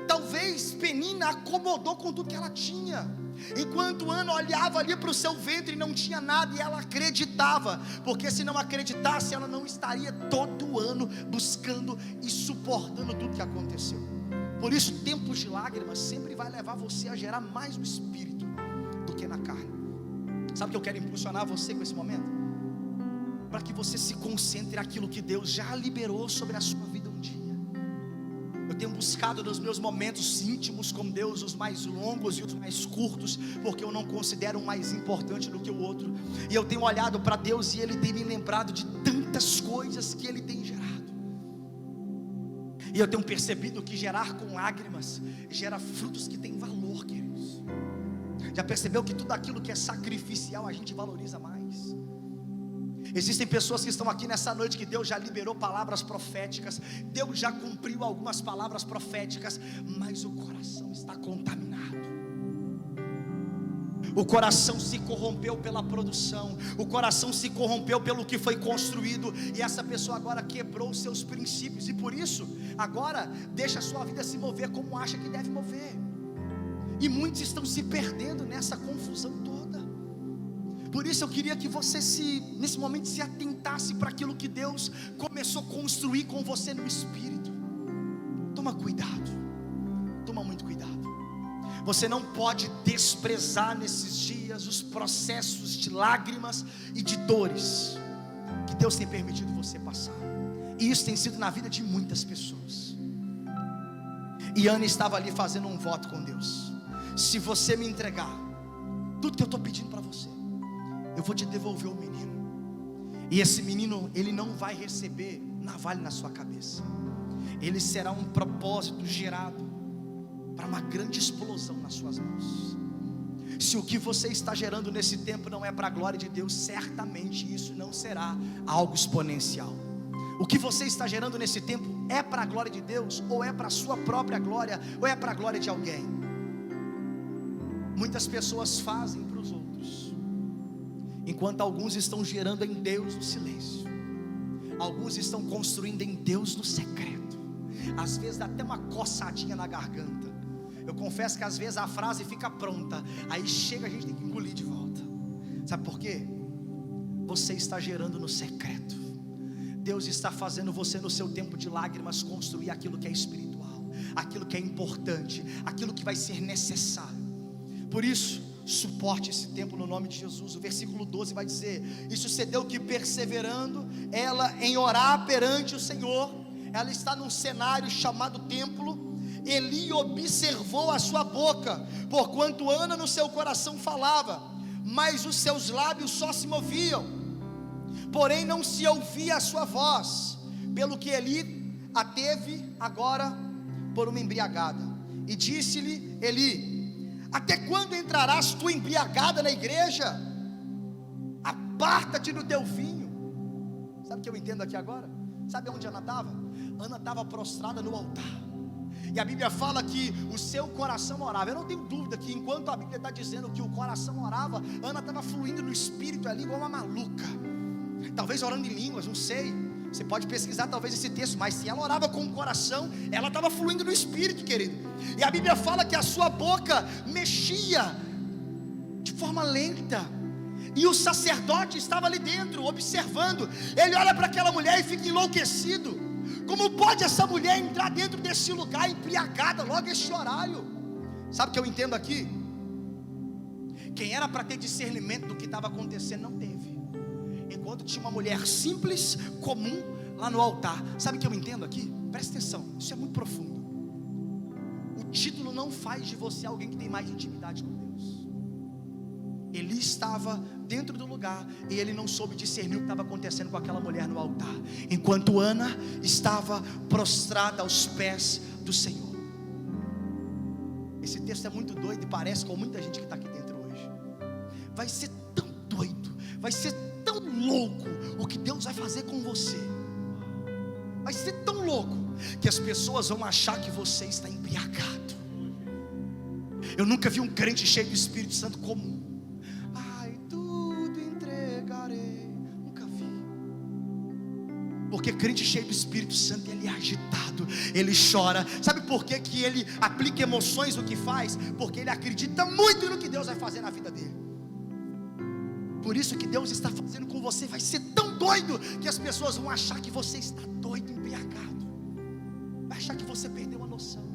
Talvez Penina acomodou com tudo que ela tinha, enquanto Ana olhava ali para o seu ventre e não tinha nada, e ela acreditava, porque se não acreditasse, ela não estaria todo ano buscando e suportando tudo que aconteceu. Por isso, tempos de lágrimas sempre vai levar você a gerar mais no espírito do que na carne. Sabe o que eu quero impulsionar você com esse momento? Para que você se concentre naquilo que Deus já liberou sobre a sua vida um dia. Eu tenho buscado nos meus momentos íntimos com Deus, os mais longos e os mais curtos, porque eu não considero um mais importante do que o outro. E eu tenho olhado para Deus e Ele tem me lembrado de tantas coisas que Ele tem gerado. E eu tenho percebido que gerar com lágrimas gera frutos que têm valor, queridos. Já percebeu que tudo aquilo que é sacrificial a gente valoriza mais? Existem pessoas que estão aqui nessa noite que Deus já liberou palavras proféticas, Deus já cumpriu algumas palavras proféticas, mas o coração está contaminado. O coração se corrompeu pela produção, o coração se corrompeu pelo que foi construído, e essa pessoa agora quebrou os seus princípios, e por isso agora deixa a sua vida se mover como acha que deve mover. E muitos estão se perdendo nessa confusão toda. Por isso eu queria que você nesse momento se atentasse para aquilo que Deus começou a construir com você no espírito. Toma cuidado, toma muito cuidado. Você não pode desprezar nesses dias os processos de lágrimas e de dores que Deus tem permitido você passar. E isso tem sido na vida de muitas pessoas. E Ana estava ali fazendo um voto com Deus: se você me entregar tudo que eu estou pedindo para você, eu vou te devolver o menino. E esse menino, ele não vai receber navalha na sua cabeça. Ele será um propósito gerado para uma grande explosão nas suas mãos. Se o que você está gerando nesse tempo não é para a glória de Deus, certamente isso não será algo exponencial. O que você está gerando nesse tempo é para a glória de Deus, ou é para a sua própria glória, ou é para a glória de alguém? Muitas pessoas fazem para os outros, enquanto alguns estão gerando em Deus no silêncio. Alguns estão construindo em Deus no secreto. Às vezes dá até uma coçadinha na garganta. Eu confesso que às vezes a frase fica pronta, aí chega, a gente tem que engolir de volta. Sabe por quê? Você está gerando no secreto. Deus está fazendo você no seu tempo de lágrimas construir aquilo que é espiritual, aquilo que é importante, aquilo que vai ser necessário. Por isso, suporte esse tempo no nome de Jesus. O versículo 12 vai dizer: e sucedeu que, perseverando ela em orar perante o Senhor, ela está num cenário chamado templo. Eli observou a sua boca, porquanto Ana no seu coração falava, mas os seus lábios só se moviam, porém não se ouvia a sua voz, pelo que Eli a teve agora por uma embriagada. E disse-lhe Eli: até quando entrarás tu embriagada na igreja? Aparta-te do teu vinho. Sabe o que eu entendo aqui agora? Sabe onde Ana estava? Ana estava prostrada no altar. E a Bíblia fala que o seu coração orava. Eu não tenho dúvida que enquanto a Bíblia está dizendo que o coração orava, Ana estava fluindo no espírito ali igual uma maluca, talvez orando em línguas, não sei. Você pode pesquisar talvez esse texto, mas se ela orava com o coração, ela estava fluindo no espírito, querido. E a Bíblia fala que a sua boca mexia de forma lenta, e o sacerdote estava ali dentro observando. Ele olha para aquela mulher e fica enlouquecido. Como pode essa mulher entrar dentro desse lugar embriagada logo este horário? Sabe o que eu entendo aqui? Quem era para ter discernimento do que estava acontecendo não teve, enquanto tinha uma mulher simples, comum, lá no altar. Sabe o que eu entendo aqui? Presta atenção, isso é muito profundo. O título não faz de você alguém que tem mais intimidade com Deus. Eli estava dentro do lugar e ele não soube discernir o que estava acontecendo com aquela mulher no altar, enquanto Ana estava prostrada aos pés do Senhor. Esse texto é muito doido e parece com muita gente que está aqui dentro hoje. Vai ser tão doido, vai ser tão louco o que Deus vai fazer com você. Vai ser tão louco que as pessoas vão achar que você está embriagado. Eu nunca vi um crente cheio do Espírito Santo comum. Porque crente cheio do Espírito Santo, ele é agitado, ele chora. Sabe por que que ele aplica emoções no que faz? Porque ele acredita muito no que Deus vai fazer na vida dele. Por isso que Deus está fazendo com você vai ser tão doido que as pessoas vão achar que você está doido, embriagado. Vai achar que você perdeu a noção.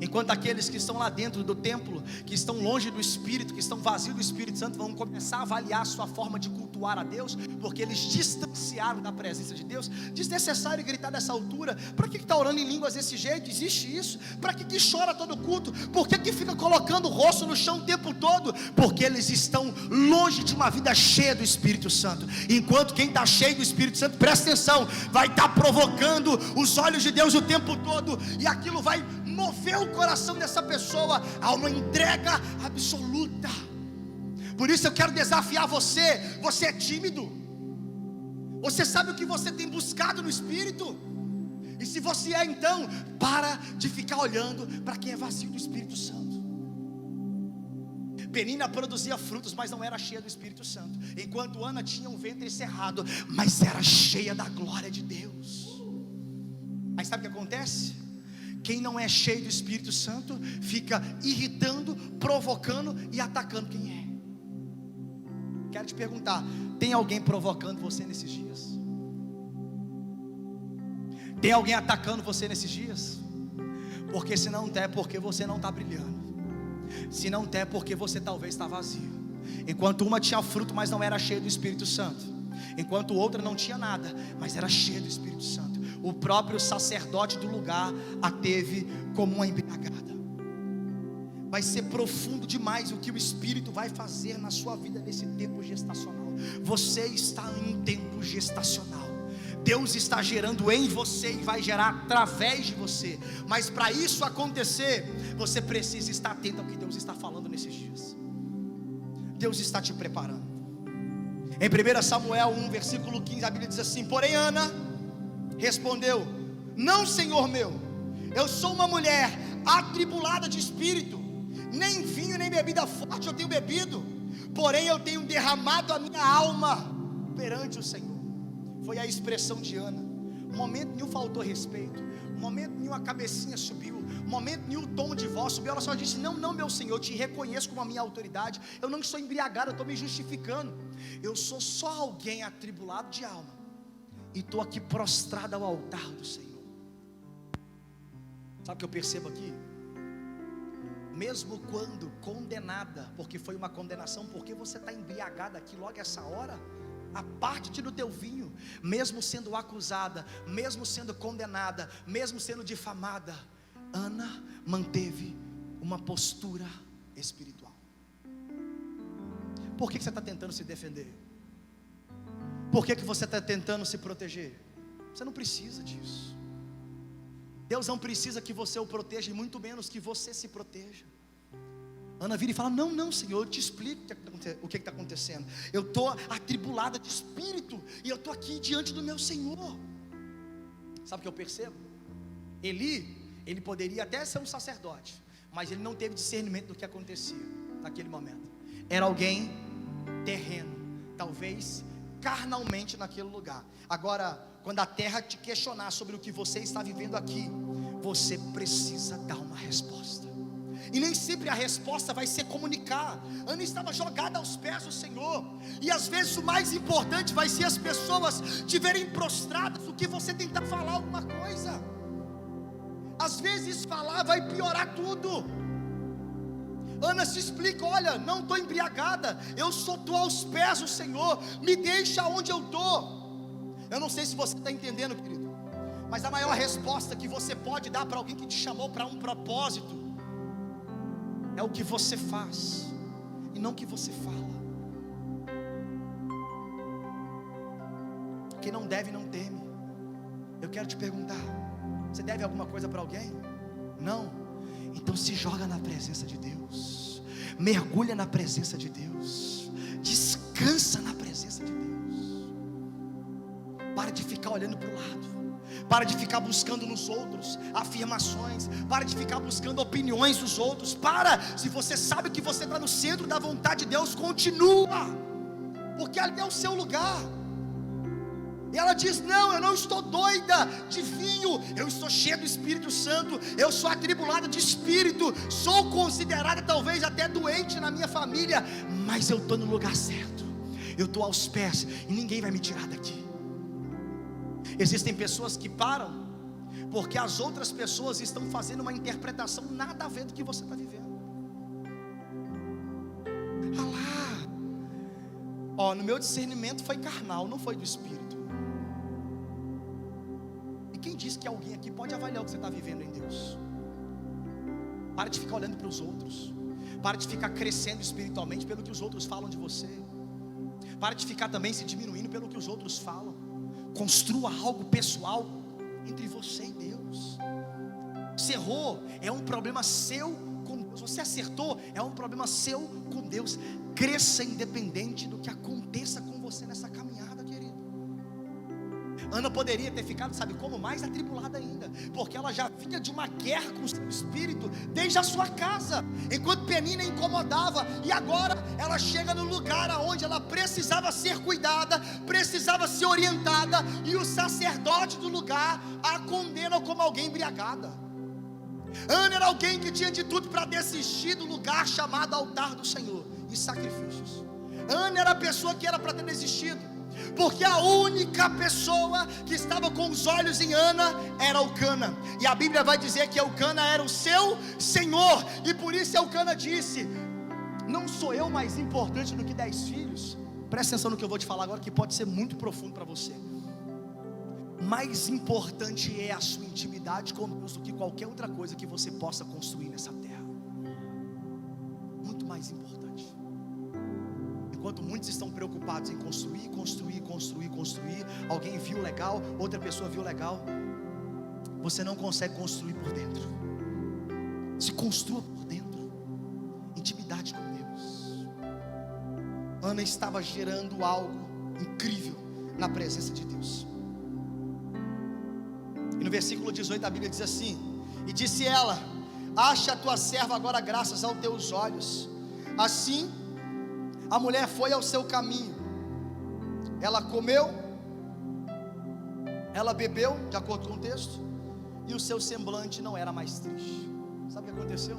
Enquanto aqueles que estão lá dentro do templo, que estão longe do Espírito, que estão vazios do Espírito Santo, vão começar a avaliar a sua forma de cultuar a Deus, porque eles distanciaram da presença de Deus. Desnecessário gritar dessa altura. Para que está orando em línguas desse jeito? Existe isso? Para que chora todo culto? Por que fica colocando o rosto no chão o tempo todo? Porque eles estão longe de uma vida cheia do Espírito Santo. Enquanto quem está cheio do Espírito Santo, presta atenção, vai estar provocando os olhos de Deus o tempo todo, e aquilo vai mover o coração dessa pessoa a uma entrega absoluta. Por isso eu quero desafiar você. Você é tímido? Você sabe o que você tem buscado no Espírito? E se você é, então, para de ficar olhando para quem é vazio do Espírito Santo. Penina produzia frutos, mas não era cheia do Espírito Santo, enquanto Ana tinha um ventre cerrado, mas era cheia da glória de Deus. Aí sabe o que acontece? Quem não é cheio do Espírito Santo fica irritando, provocando e atacando quem é. Quero te perguntar: tem alguém provocando você nesses dias? Tem alguém atacando você nesses dias? Porque se não tem, é porque você não está brilhando. Se não tem, é porque você talvez está vazio. Enquanto uma tinha fruto, mas não era cheia do Espírito Santo, enquanto outra não tinha nada, mas era cheia do Espírito Santo. O próprio sacerdote do lugar a teve como uma embriagada. Vai ser profundo demais o que o Espírito vai fazer na sua vida nesse tempo gestacional. Você está em um tempo gestacional. Deus está gerando em você e vai gerar através de você. Mas para isso acontecer, você precisa estar atento ao que Deus está falando nesses dias. Deus está te preparando. Em 1 Samuel 1, versículo 15, a Bíblia diz assim: porém Ana respondeu: não, Senhor meu, eu sou uma mulher atribulada de espírito, nem vinho nem bebida forte eu tenho bebido, porém eu tenho derramado a minha alma perante o Senhor. foi a expressão de Ana. Momento nenhum faltou respeito, momento nenhum a cabecinha subiu, momento nenhum o tom de voz subiu. Ela só disse: não, não, meu Senhor, eu te reconheço como a minha autoridade. Eu não estou embriagado, eu estou me justificando. Eu sou só alguém atribulado de alma, e estou aqui prostrado ao altar do Senhor. Sabe o que eu percebo aqui? Mesmo quando condenada, porque foi uma condenação, porque você está embriagada aqui logo essa hora, aparte-te do teu vinho. Mesmo sendo acusada, mesmo sendo condenada, mesmo sendo difamada, Ana manteve uma postura espiritual. Por que você está tentando se defender? Por que você está tentando se proteger? Você não precisa disso. Deus não precisa que você o proteja, e muito menos que você se proteja. Ana vira e fala: não, não, Senhor, eu te explico o que está acontecendo. Eu estou atribulada de espírito, e eu estou aqui diante do meu Senhor. Sabe o que eu percebo? Ele poderia até ser um sacerdote, mas ele não teve discernimento do que acontecia naquele momento. Era alguém terreno, talvez carnalmente naquele lugar. Agora, quando a terra te questionar sobre o que você está vivendo aqui, você precisa dar uma resposta. E nem sempre a resposta vai ser comunicar. Ana estava jogada aos pés do Senhor, e às vezes o mais importante vai ser as pessoas te verem prostradas do que você tentar falar alguma coisa. Às vezes falar vai piorar tudo. Ana se explica: olha, não estou embriagada, eu só estou aos pés do Senhor, me deixa onde eu estou. Eu não sei se você está entendendo, querido, mas a maior resposta que você pode dar para alguém que te chamou para um propósito é o que você faz, e não o que você fala. Quem não deve não teme. Eu quero te perguntar: você deve alguma coisa para alguém? Não? Então se joga na presença de Deus, mergulha na presença de Deus, descansa na presença de Deus. Para de ficar olhando para o lado, para de ficar buscando nos outros afirmações, para de ficar buscando opiniões dos outros. Se você sabe que você está no centro da vontade de Deus, continua, porque ali é o seu lugar. E ela diz: não, eu não estou doida de vinho, eu estou cheia do Espírito Santo, eu sou atribulada de espírito, sou considerada talvez até doente na minha família, mas eu estou no lugar certo, eu estou aos pés, e ninguém vai me tirar daqui. Existem pessoas que param, porque as outras pessoas estão fazendo uma interpretação nada a ver do que você está vivendo. No meu discernimento foi carnal, não foi do Espírito. Quem diz que alguém aqui pode avaliar o que você está vivendo em Deus? Para de ficar olhando para os outros, para de ficar crescendo espiritualmente pelo que os outros falam de você, para de ficar também se diminuindo pelo que os outros falam. Construa algo pessoal entre você e Deus. Você errou, é um problema seu com Deus. Você acertou, é um problema seu com Deus. Cresça independente do que aconteça com você nessa caminhada, querido. Ana poderia ter ficado, sabe como? Mais atribulada ainda, porque ela já vinha de uma guerra com o seu espírito desde a sua casa, enquanto Penina incomodava, e agora ela chega no lugar onde ela precisava ser cuidada, precisava ser orientada, e o sacerdote do lugar a condena como alguém embriagada. Ana era alguém que tinha de tudo para desistir do lugar chamado altar do Senhor e sacrifícios. Ana era a pessoa que era para ter desistido, porque a única pessoa que estava com os olhos em Ana era Elcana, e a Bíblia vai dizer que Elcana era o seu senhor, e por isso Elcana disse: não sou eu mais importante do que 10 filhos. Presta atenção no que eu vou te falar agora, que pode ser muito profundo para você. Mais importante é a sua intimidade com Deus do que qualquer outra coisa que você possa construir nessa terra. Muito mais importante. Enquanto muitos estão preocupados em construir, alguém viu legal, outra pessoa viu legal, você não consegue construir por dentro. Se construa por dentro, intimidade com Deus. Ana estava gerando algo incrível na presença de Deus. E no versículo 18 a Bíblia diz assim: e disse ela: acha a tua serva agora graças aos teus olhos. Assim a mulher foi ao seu caminho, ela comeu Ela bebeu, de acordo com o texto, e o seu semblante não era mais triste. Sabe o que aconteceu?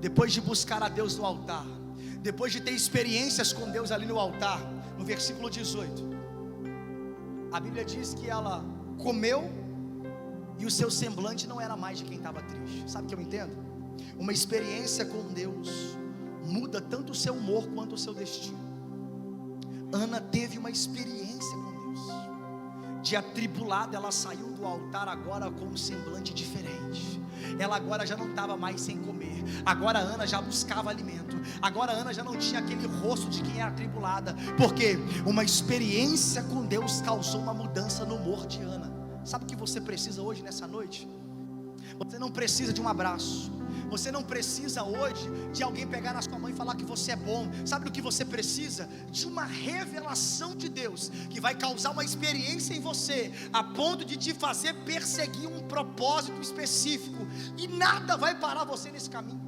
Depois de buscar a Deus no altar, depois de ter experiências com Deus ali no altar, no versículo 18, a Bíblia diz que ela comeu e o seu semblante não era mais de quem estava triste. Sabe o que eu entendo? Uma experiência com Deus muda tanto o seu humor quanto o seu destino. Ana teve uma experiência com Deus. De atribulada, ela saiu do altar agora com um semblante diferente. Ela agora já não estava mais sem comer. Agora Ana já buscava alimento. Agora Ana já não tinha aquele rosto de quem era atribulada. Porque uma experiência com Deus causou uma mudança no humor de Ana. Sabe o que você precisa hoje nessa noite? Você não precisa de um abraço. Você não precisa hoje de alguém pegar na sua mão e falar que você é bom. Sabe do que você precisa? De uma revelação de Deus, que vai causar uma experiência em você, a ponto de te fazer perseguir um propósito específico, e nada vai parar você nesse caminho.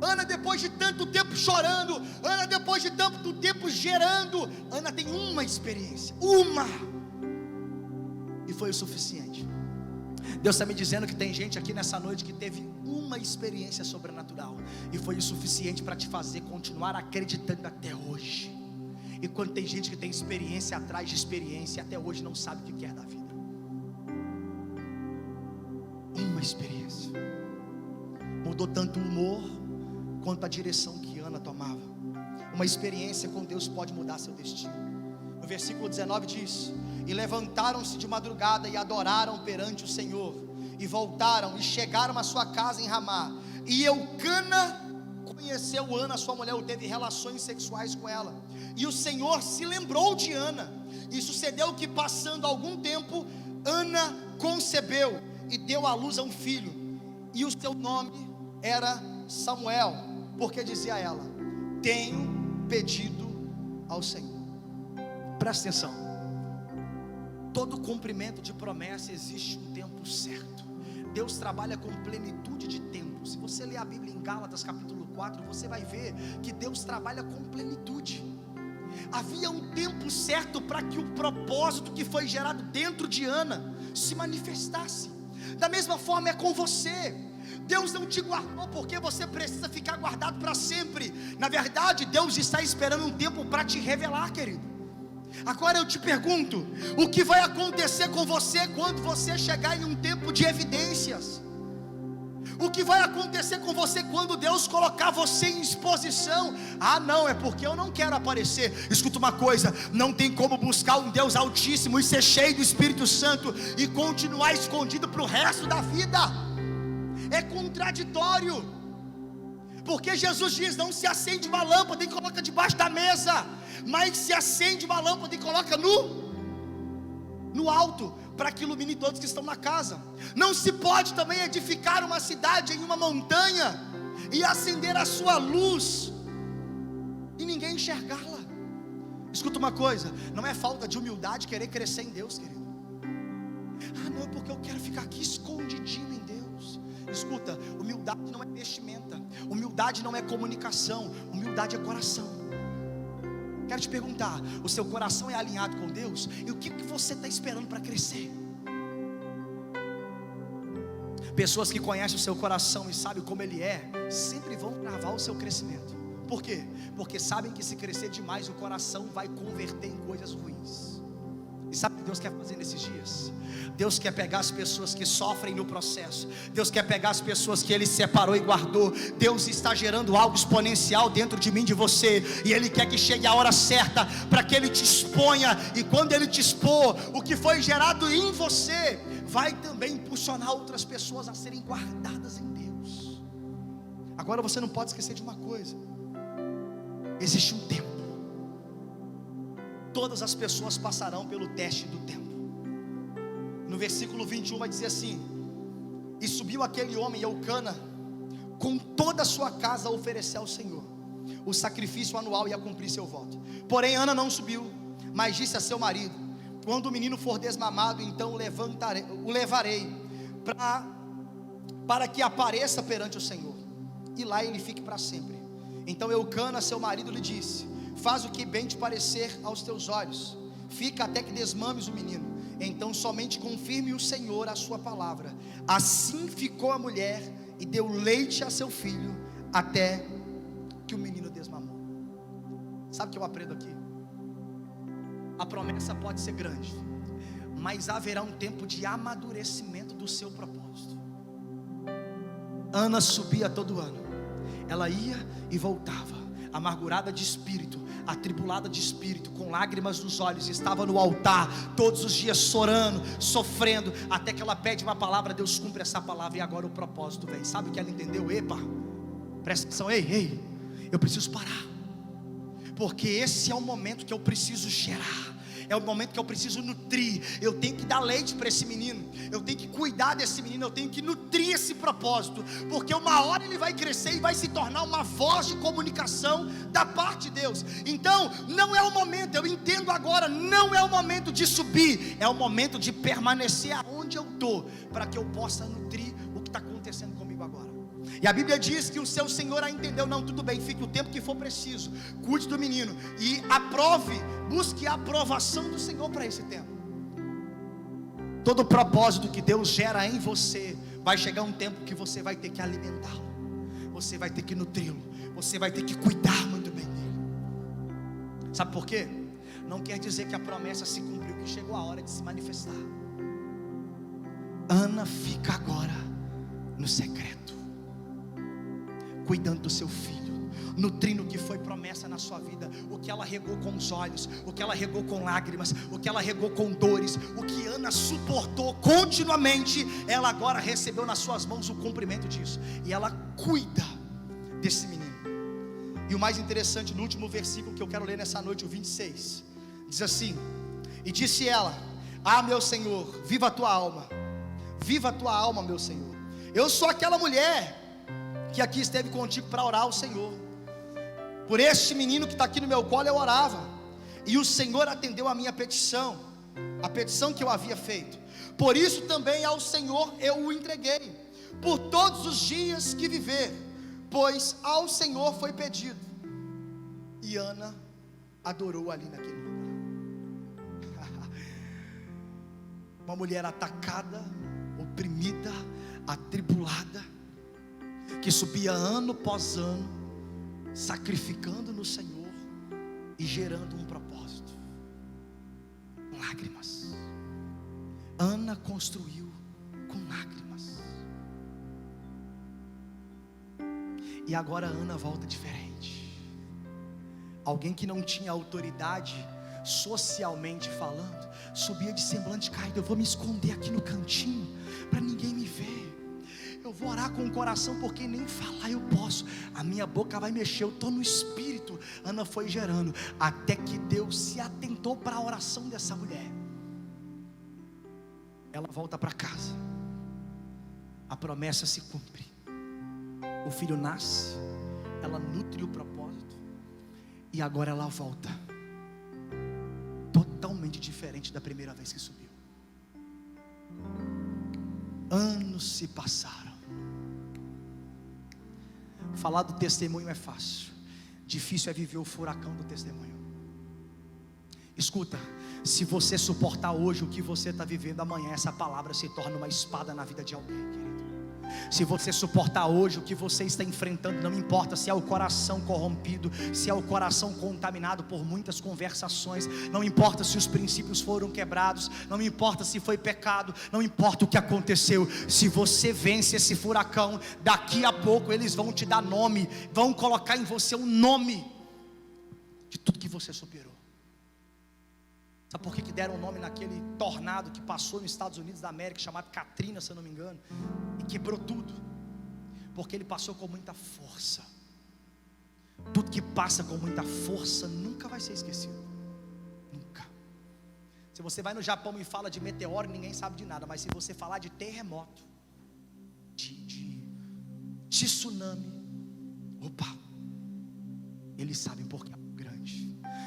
Ana, depois de tanto tempo chorando, Ana, depois de tanto tempo gerando, Ana tem uma experiência, e foi o suficiente. Deus está me dizendo que tem gente aqui nessa noite que teve uma experiência sobrenatural, e foi o suficiente para te fazer continuar acreditando até hoje. E quando tem gente que tem experiência atrás de experiência, e até hoje não sabe o que quer da vida. Uma experiência mudou tanto o humor quanto a direção que Ana tomava. Uma experiência com Deus pode mudar seu destino. No versículo 19 diz: e levantaram-se de madrugada e adoraram perante o Senhor, e voltaram e chegaram à sua casa em Ramá. E Eucana conheceu Ana, sua mulher, ou teve relações sexuais com ela. E o Senhor se lembrou de Ana. E sucedeu que, passando algum tempo, Ana concebeu e deu à luz a um filho, e o seu nome era Samuel, porque dizia ela: tenho pedido ao Senhor. Presta atenção. Todo cumprimento de promessa existe um tempo certo. Deus trabalha com plenitude de tempo. Se você ler a Bíblia em Gálatas capítulo 4, você vai ver que Deus trabalha com plenitude. Havia um tempo certo para que o propósito que foi gerado dentro de Ana se manifestasse. Da mesma forma é com você. Deus não te guardou porque você precisa ficar guardado para sempre. Na verdade, Deus está esperando um tempo para te revelar, querido. Agora eu te pergunto: o que vai acontecer com você quando você chegar em um tempo de evidências? O que vai acontecer com você quando Deus colocar você em exposição? Ah, não, é porque eu não quero aparecer. Escuta uma coisa: não tem como buscar um Deus altíssimo e ser cheio do Espírito Santo e continuar escondido para o resto da vida. É contraditório. Porque Jesus diz: não se acende uma lâmpada e coloca debaixo da mesa, mas se acende uma lâmpada e coloca no alto, para que ilumine todos que estão na casa. Não se pode também edificar uma cidade em uma montanha e acender a sua luz e ninguém enxergá-la. Escuta uma coisa: não é falta de humildade querer crescer em Deus, querido. Ah, não, é porque eu quero ficar aqui escondidinho em Deus. Escuta, humildade não é vestimenta, humildade não é comunicação, humildade é coração. Quero te perguntar: o seu coração é alinhado com Deus? E o que você está esperando para crescer? Pessoas que conhecem o seu coração e sabem como ele é, sempre vão travar o seu crescimento. Por quê? Porque sabem que se crescer demais, o coração vai converter em coisas ruins. E sabe o que Deus quer fazer nesses dias? Deus quer pegar as pessoas que sofrem no processo. Deus quer pegar as pessoas que Ele separou e guardou. Deus está gerando algo exponencial dentro de mim, de você. E Ele quer que chegue a hora certa para que Ele te exponha. E quando Ele te expor, o que foi gerado em você vai também impulsionar outras pessoas a serem guardadas em Deus. Agora você não pode esquecer de uma coisa: existe um tempo. Todas as pessoas passarão pelo teste do tempo. No versículo 21 vai dizer assim: e subiu aquele homem, Eucana, com toda a sua casa a oferecer ao Senhor o sacrifício anual e a cumprir seu voto. Porém Ana não subiu, mas disse a seu marido: quando o menino for desmamado, então o levarei para que apareça perante o Senhor, e lá ele fique para sempre. Então Eucana, seu marido, lhe disse: faz o que bem te parecer aos teus olhos. fica até que desmames o menino. Então somente confirme o Senhor a sua palavra. Assim ficou a mulher e deu leite a seu filho até que o menino desmamou. Sabe o que eu aprendo aqui? A promessa pode ser grande, mas haverá um tempo de amadurecimento do seu propósito. Ana subia todo ano, ela ia e voltava, amargurada de espírito, atribulada de espírito, com lágrimas nos olhos, estava no altar todos os dias chorando, sofrendo, até que ela pede uma palavra, Deus cumpre essa palavra, e agora o propósito vem. Sabe o que ela entendeu? Epa, presta atenção, ei, eu preciso parar, porque esse é o momento que eu preciso gerar, é o momento que eu preciso nutrir. Eu tenho que dar leite para esse menino, eu tenho que cuidar desse menino, eu tenho que nutrir esse propósito, porque uma hora ele vai crescer e vai se tornar uma voz de comunicação da parte de Deus. Então não é o momento, eu entendo agora, não é o momento de subir, é o momento de permanecer aonde eu estou, para que eu possa nutrir o que está acontecendo comigo agora. E a Bíblia diz que o seu Senhor a entendeu. Não, tudo bem, fique o tempo que for preciso, cuide do menino e aprove, busque a aprovação do Senhor para esse tempo. Todo propósito que Deus gera em você, vai chegar um tempo que você vai ter que alimentá-lo, você vai ter que nutri-lo, você vai ter que cuidar muito bem dele. Sabe por quê? Não quer dizer que a promessa se cumpriu, que chegou a hora de se manifestar. Ana fica agora no secreto, cuidando do seu filho, nutrindo o que foi promessa na sua vida, o que ela regou com os olhos, o que ela regou com lágrimas, o que ela regou com dores, o que Ana suportou continuamente, ela agora recebeu nas suas mãos o cumprimento disso, e ela cuida desse menino. E o mais interessante, no último versículo que eu quero ler nessa noite, o 26, diz assim: e disse ela: ah, meu Senhor, viva a tua alma, meu Senhor, eu sou aquela mulher que aqui esteve contigo para orar ao Senhor. Por este menino que está aqui no meu colo eu orava, e o Senhor atendeu a minha petição, a petição que eu havia feito. Por isso também ao Senhor eu o entreguei, por todos os dias que viver, pois ao Senhor foi pedido. E Ana adorou ali naquele lugar. Uma mulher atacada, oprimida, atribulada, que subia ano após ano, sacrificando no Senhor e gerando um propósito. Lágrimas. Ana construiu com lágrimas. E agora Ana volta diferente. Alguém que não tinha autoridade, socialmente falando, subia de semblante caído. Eu vou me esconder aqui no cantinho, para ninguém me ver. Eu vou orar com o coração, porque nem falar eu posso, a minha boca vai mexer, eu estou no espírito. Ana foi gerando, até que Deus se atentou para a oração dessa mulher. Ela volta para casa, a promessa se cumpre, o filho nasce, ela nutre o propósito, e agora ela volta totalmente diferente da primeira vez que subiu. Anos se passaram. Falar do testemunho é fácil, difícil é viver o furacão do testemunho. Escuta, se você suportar hoje o que você está vivendo, amanhã essa palavra se torna uma espada na vida de alguém, querido. Se você suportar hoje o que você está enfrentando, não importa se é o coração corrompido, se é o coração contaminado por muitas conversações, não importa se os princípios foram quebrados, não importa se foi pecado, não importa o que aconteceu, se você vence esse furacão, daqui a pouco eles vão te dar nome, vão colocar em você um nome de tudo que você superou. Sabe por que deram o nome naquele tornado que passou nos Estados Unidos da América, chamado Katrina, se eu não me engano, e quebrou tudo? Porque ele passou com muita força. Tudo que passa com muita força nunca vai ser esquecido. Nunca. Se você vai no Japão e fala de meteoro, ninguém sabe de nada. Mas se você falar de terremoto, de tsunami, opa, eles sabem por quê.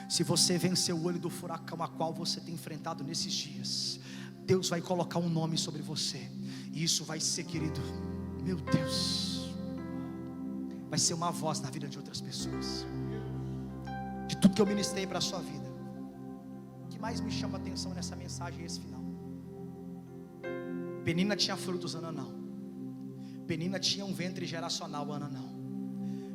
Se você vencer o olho do furacão a qual você tem enfrentado nesses dias, Deus vai colocar um nome sobre você, e isso vai ser, querido, meu Deus, vai ser uma voz na vida de outras pessoas. De tudo que eu ministrei para a sua vida, que mais me chama a atenção nessa mensagem é esse final. Penina tinha frutos, Ana não. Penina tinha um ventre geracional, Ana não.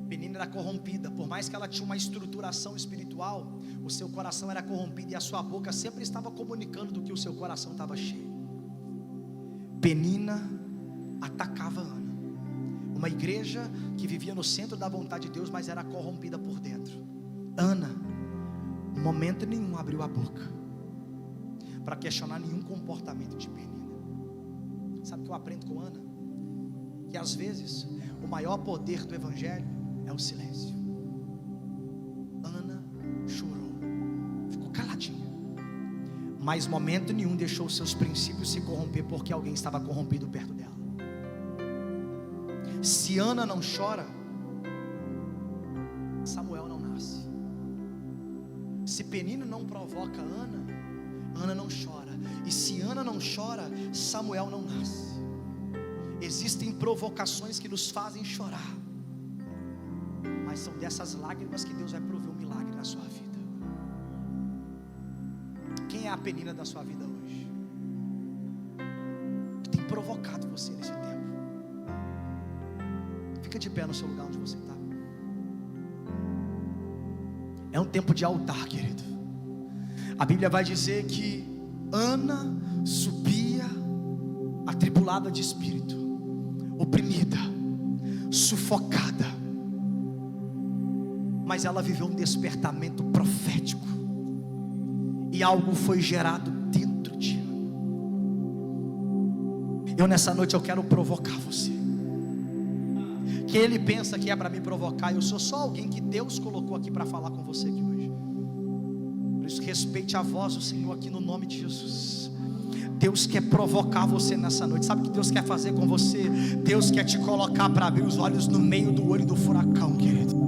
Penina era corrompida, por mais que ela tinha uma estruturação espiritual, o seu coração era corrompido e a sua boca sempre estava comunicando do que o seu coração estava cheio. Penina atacava Ana, uma igreja que vivia no centro da vontade de Deus, mas era corrompida por dentro. Ana, em momento nenhum abriu a boca para questionar nenhum comportamento de Penina. Sabe o que eu aprendo com Ana? Que às vezes o maior poder do evangelho é o silêncio. Ana chorou, ficou caladinha, mas momento nenhum deixou os seus princípios se corromper porque alguém estava corrompido perto dela. Se Ana não chora, Samuel não nasce. Se Penina não provoca Ana, Ana não chora. E se Ana não chora, Samuel não nasce. Existem provocações que nos fazem chorar, mas são dessas lágrimas que Deus vai prover um milagre na sua vida. Quem é a Penina da sua vida hoje? Que tem provocado você nesse tempo? Fica de pé no seu lugar onde você está. É um tempo de altar, querido. A Bíblia vai dizer que Ana subia atribulada de espírito, oprimida, sufocada, mas ela viveu um despertamento profético, e algo foi gerado dentro de Ana. Eu nessa noite eu quero provocar você, que ele pensa que é para me provocar, eu sou só alguém que Deus colocou aqui para falar com você aqui hoje. Por isso respeite a voz do Senhor aqui no nome de Jesus. Deus quer provocar você nessa noite. Sabe o que Deus quer fazer com você? Deus quer te colocar para abrir os olhos no meio do olho do furacão, querido.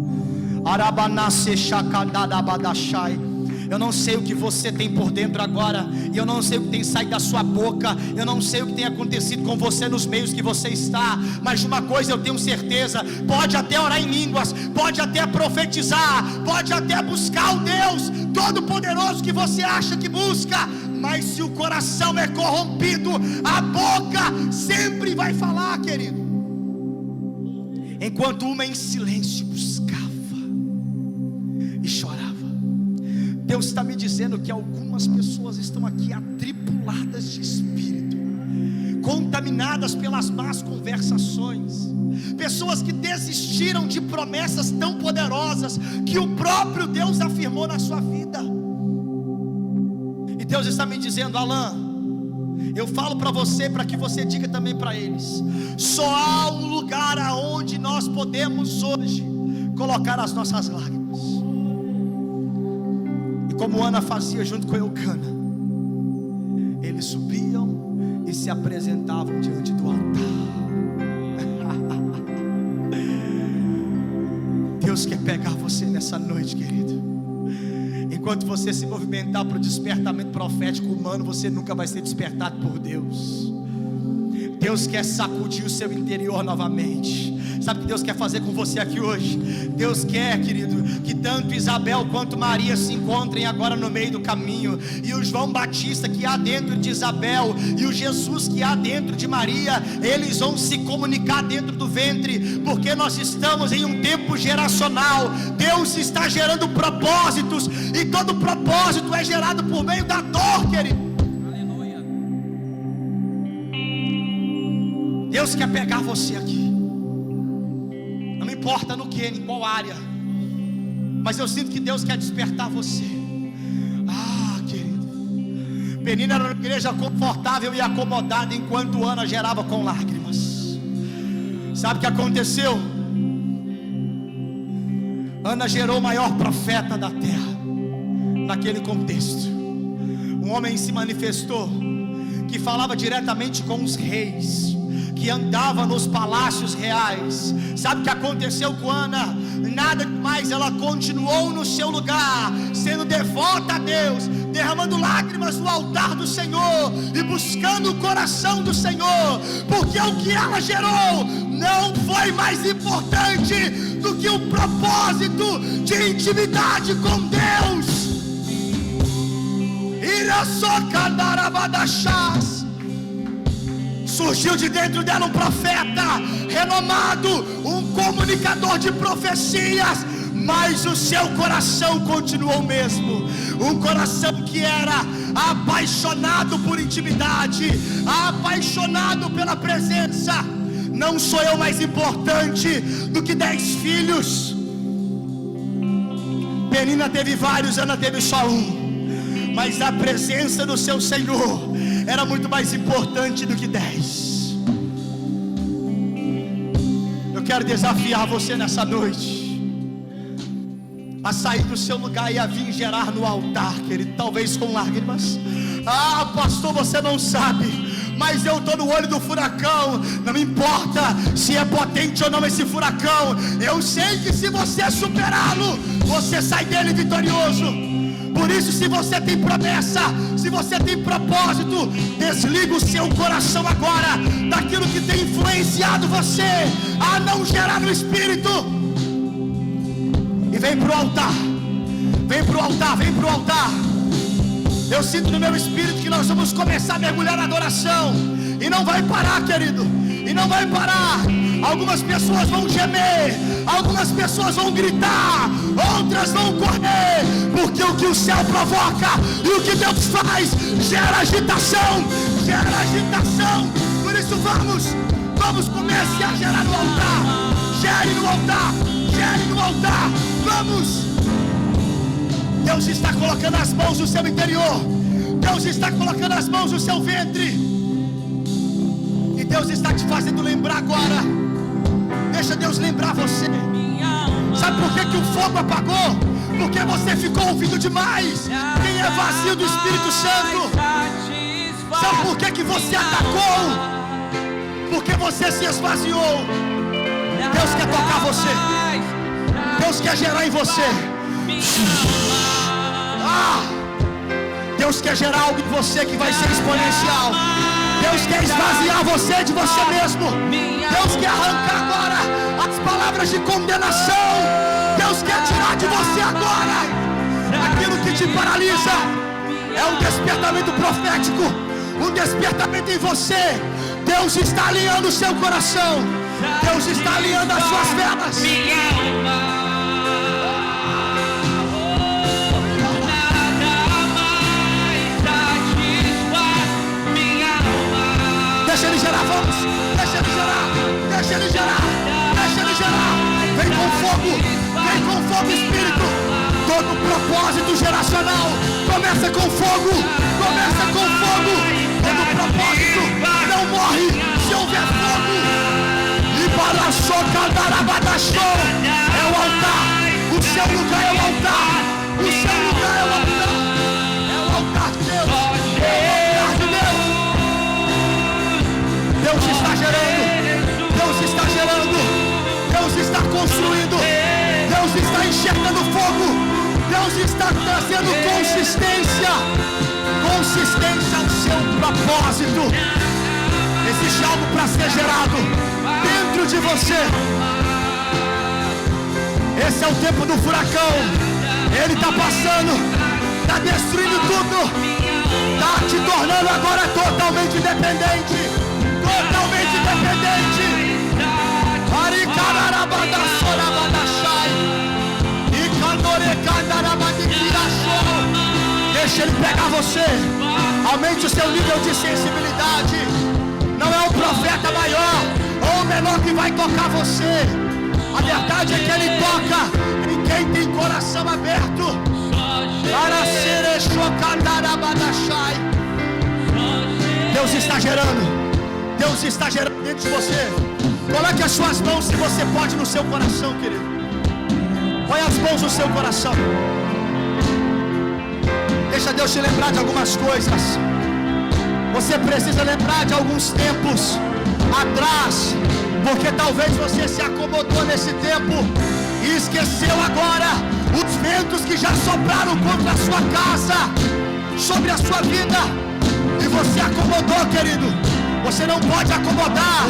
Eu não sei o que você tem por dentro agora, e eu não sei o que tem saído da sua boca, eu não sei o que tem acontecido com você nos meios que você está, mas de uma coisa eu tenho certeza: pode até orar em línguas, pode até profetizar, pode até buscar o Deus Todo-Poderoso que você acha que busca, mas se o coração é corrompido, a boca sempre vai falar, querido. Enquanto uma em silêncio buscava e chorava. Deus está me dizendo que algumas pessoas estão aqui atribuladas de espírito, contaminadas pelas más conversações, pessoas que desistiram de promessas tão poderosas que o próprio Deus afirmou na sua vida. E Deus está me dizendo: Alan, eu falo para você, para que você diga também para eles: só há um lugar aonde nós podemos hoje colocar as nossas lágrimas. E como Ana fazia junto com Eucana, eles subiam e se apresentavam diante do altar. Deus quer pegar você nessa noite, querido. Enquanto você se movimentar para o despertamento profético humano, você nunca vai ser despertado por Deus. Deus quer sacudir o seu interior novamente. Sabe o que Deus quer fazer com você aqui hoje? Deus quer, querido, que tanto Isabel quanto Maria se encontrem agora no meio do caminho, e o João Batista que há dentro de Isabel e o Jesus que há dentro de Maria, eles vão se comunicar dentro do ventre, porque nós estamos em um tempo geracional. Deus está gerando propósitos, e todo propósito é gerado por meio da dor, querido. Deus quer pegar você aqui, não importa no que, em qual área, mas eu sinto que Deus quer despertar você. Querido, Penina era uma igreja confortável e acomodada, enquanto Ana gerava com lágrimas. Sabe o que aconteceu? Ana gerou o maior profeta da terra. Naquele contexto, um homem se manifestou que falava diretamente com os reis, que andava nos palácios reais. Sabe o que aconteceu com Ana? Nada mais, ela continuou no seu lugar, sendo devota a Deus, derramando lágrimas no altar do Senhor e buscando o coração do Senhor, porque o que ela gerou não foi mais importante do que o propósito de intimidade com Deus. Surgiu de dentro dela um profeta renomado, um comunicador de profecias, mas o seu coração continuou o mesmo. Um coração que era apaixonado por intimidade, apaixonado pela presença. Não sou eu mais importante do que 10 filhos. Penina teve vários, Ana teve só um, mas a presença do seu Senhor era muito mais importante do que 10. Eu quero desafiar você nessa noite a sair do seu lugar e a vir gerar no altar, querido, talvez com lágrimas. Pastor, você não sabe, mas eu estou no olho do furacão. Não importa se é potente ou não esse furacão, eu sei que se você superá-lo, você sai dele vitorioso. Por isso, se você tem promessa, se você tem propósito, desliga o seu coração agora daquilo que tem influenciado você a não gerar no Espírito, e vem para o altar. Vem para o altar, vem para o altar. Eu sinto no meu espírito que nós vamos começar a mergulhar na adoração, e não vai parar, querido, e não vai parar. Algumas pessoas vão gemer, algumas pessoas vão gritar, outras vão correr, porque o que o céu provoca e o que Deus faz gera agitação, gera agitação. Por isso vamos, comece a gerar no altar. Gere no altar, gere no altar. Vamos. Deus está colocando as mãos no seu interior, Deus está colocando as mãos no seu ventre, e Deus está te fazendo lembrar agora. Deixa Deus lembrar você. Sabe por que o fogo apagou? Porque você ficou ouvindo demais. Quem é vazio do Espírito Santo? Sabe por que você atacou? Porque você se esvaziou. Deus quer tocar você, Deus quer gerar em você. Deus quer gerar algo em você que vai ser exponencial. Deus quer esvaziar você de você mesmo. Deus quer arrancar agora as palavras de condenação. Deus quer tirar de você agora aquilo que te paralisa. É um despertamento profético, um despertamento em você. Deus está alinhando o seu coração, Deus está alinhando as suas velas. Deixa ele gerar, vamos. Deixa ele gerar, deixa ele gerar, deixa ele gerar. Vem com fogo, Espírito. Todo propósito geracional começa com fogo, começa com fogo. Todo propósito não morre se houver fogo. E para a socadarabadachou é o altar. O seu lugar é o altar. O seu lugar é o altar. É o altar de Deus. É o altar de Deus. Deus está gerando, Deus está gerando, Deus está construindo, Deus está enxergando fogo, Deus está trazendo consistência ao seu propósito. Existe algo para ser gerado dentro de você. Esse é o tempo do furacão. Ele está passando, está destruindo tudo, está te tornando agora totalmente dependente. Totalmente dependente. Deixa ele pegar você. Aumente o seu nível de sensibilidade. Não é um profeta maior ou menor que vai tocar você. A verdade é que ele toca em quem tem coração aberto. Deus está gerando. Deus está gerando dentro de você. Coloque as suas mãos, se você pode, no seu coração, querido. Põe as mãos no seu coração. Deixa Deus te lembrar de algumas coisas. Você precisa lembrar de alguns tempos atrás, porque talvez você se acomodou nesse tempo e esqueceu agora os ventos que já sopraram contra a sua casa, sobre a sua vida, e você acomodou, querido. Você não pode acomodar.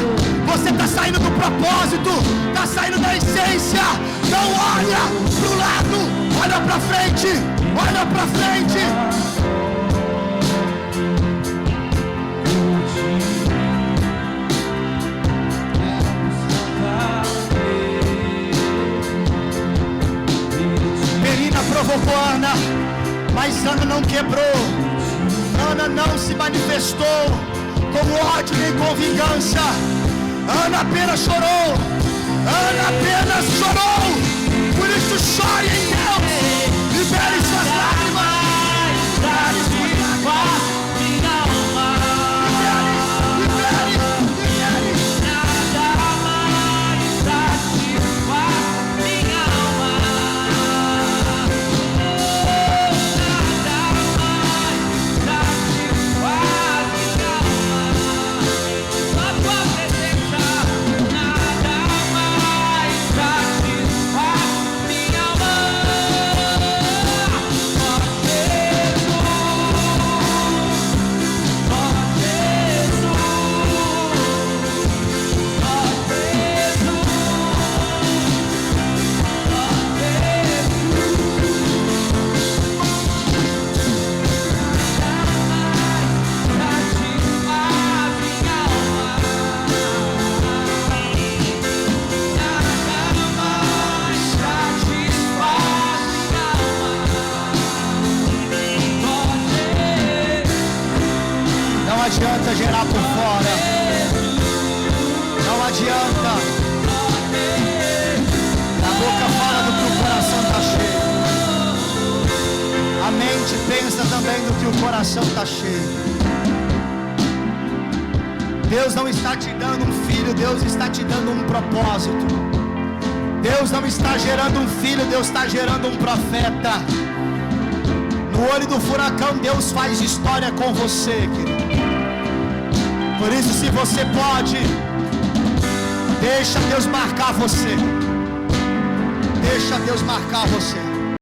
Você está saindo do propósito, está saindo da essência. Não olha para o lado, olha para frente, olha para frente. Ana não quebrou, Ana não se manifestou com ódio nem com vingança. Ana apenas chorou, Ana apenas chorou. Por isso chore em Deus, libere suas lágrimas. Não adianta gerar por fora, não adianta. A boca fala do que o coração está cheio, a mente pensa também do que o coração está cheio. Deus não está te dando um filho, Deus está te dando um propósito. Deus não está gerando um filho, Deus está gerando um profeta. No olho do furacão, Deus faz história com você, querido. Por isso, se você pode, deixa Deus marcar você. Deixa Deus marcar você.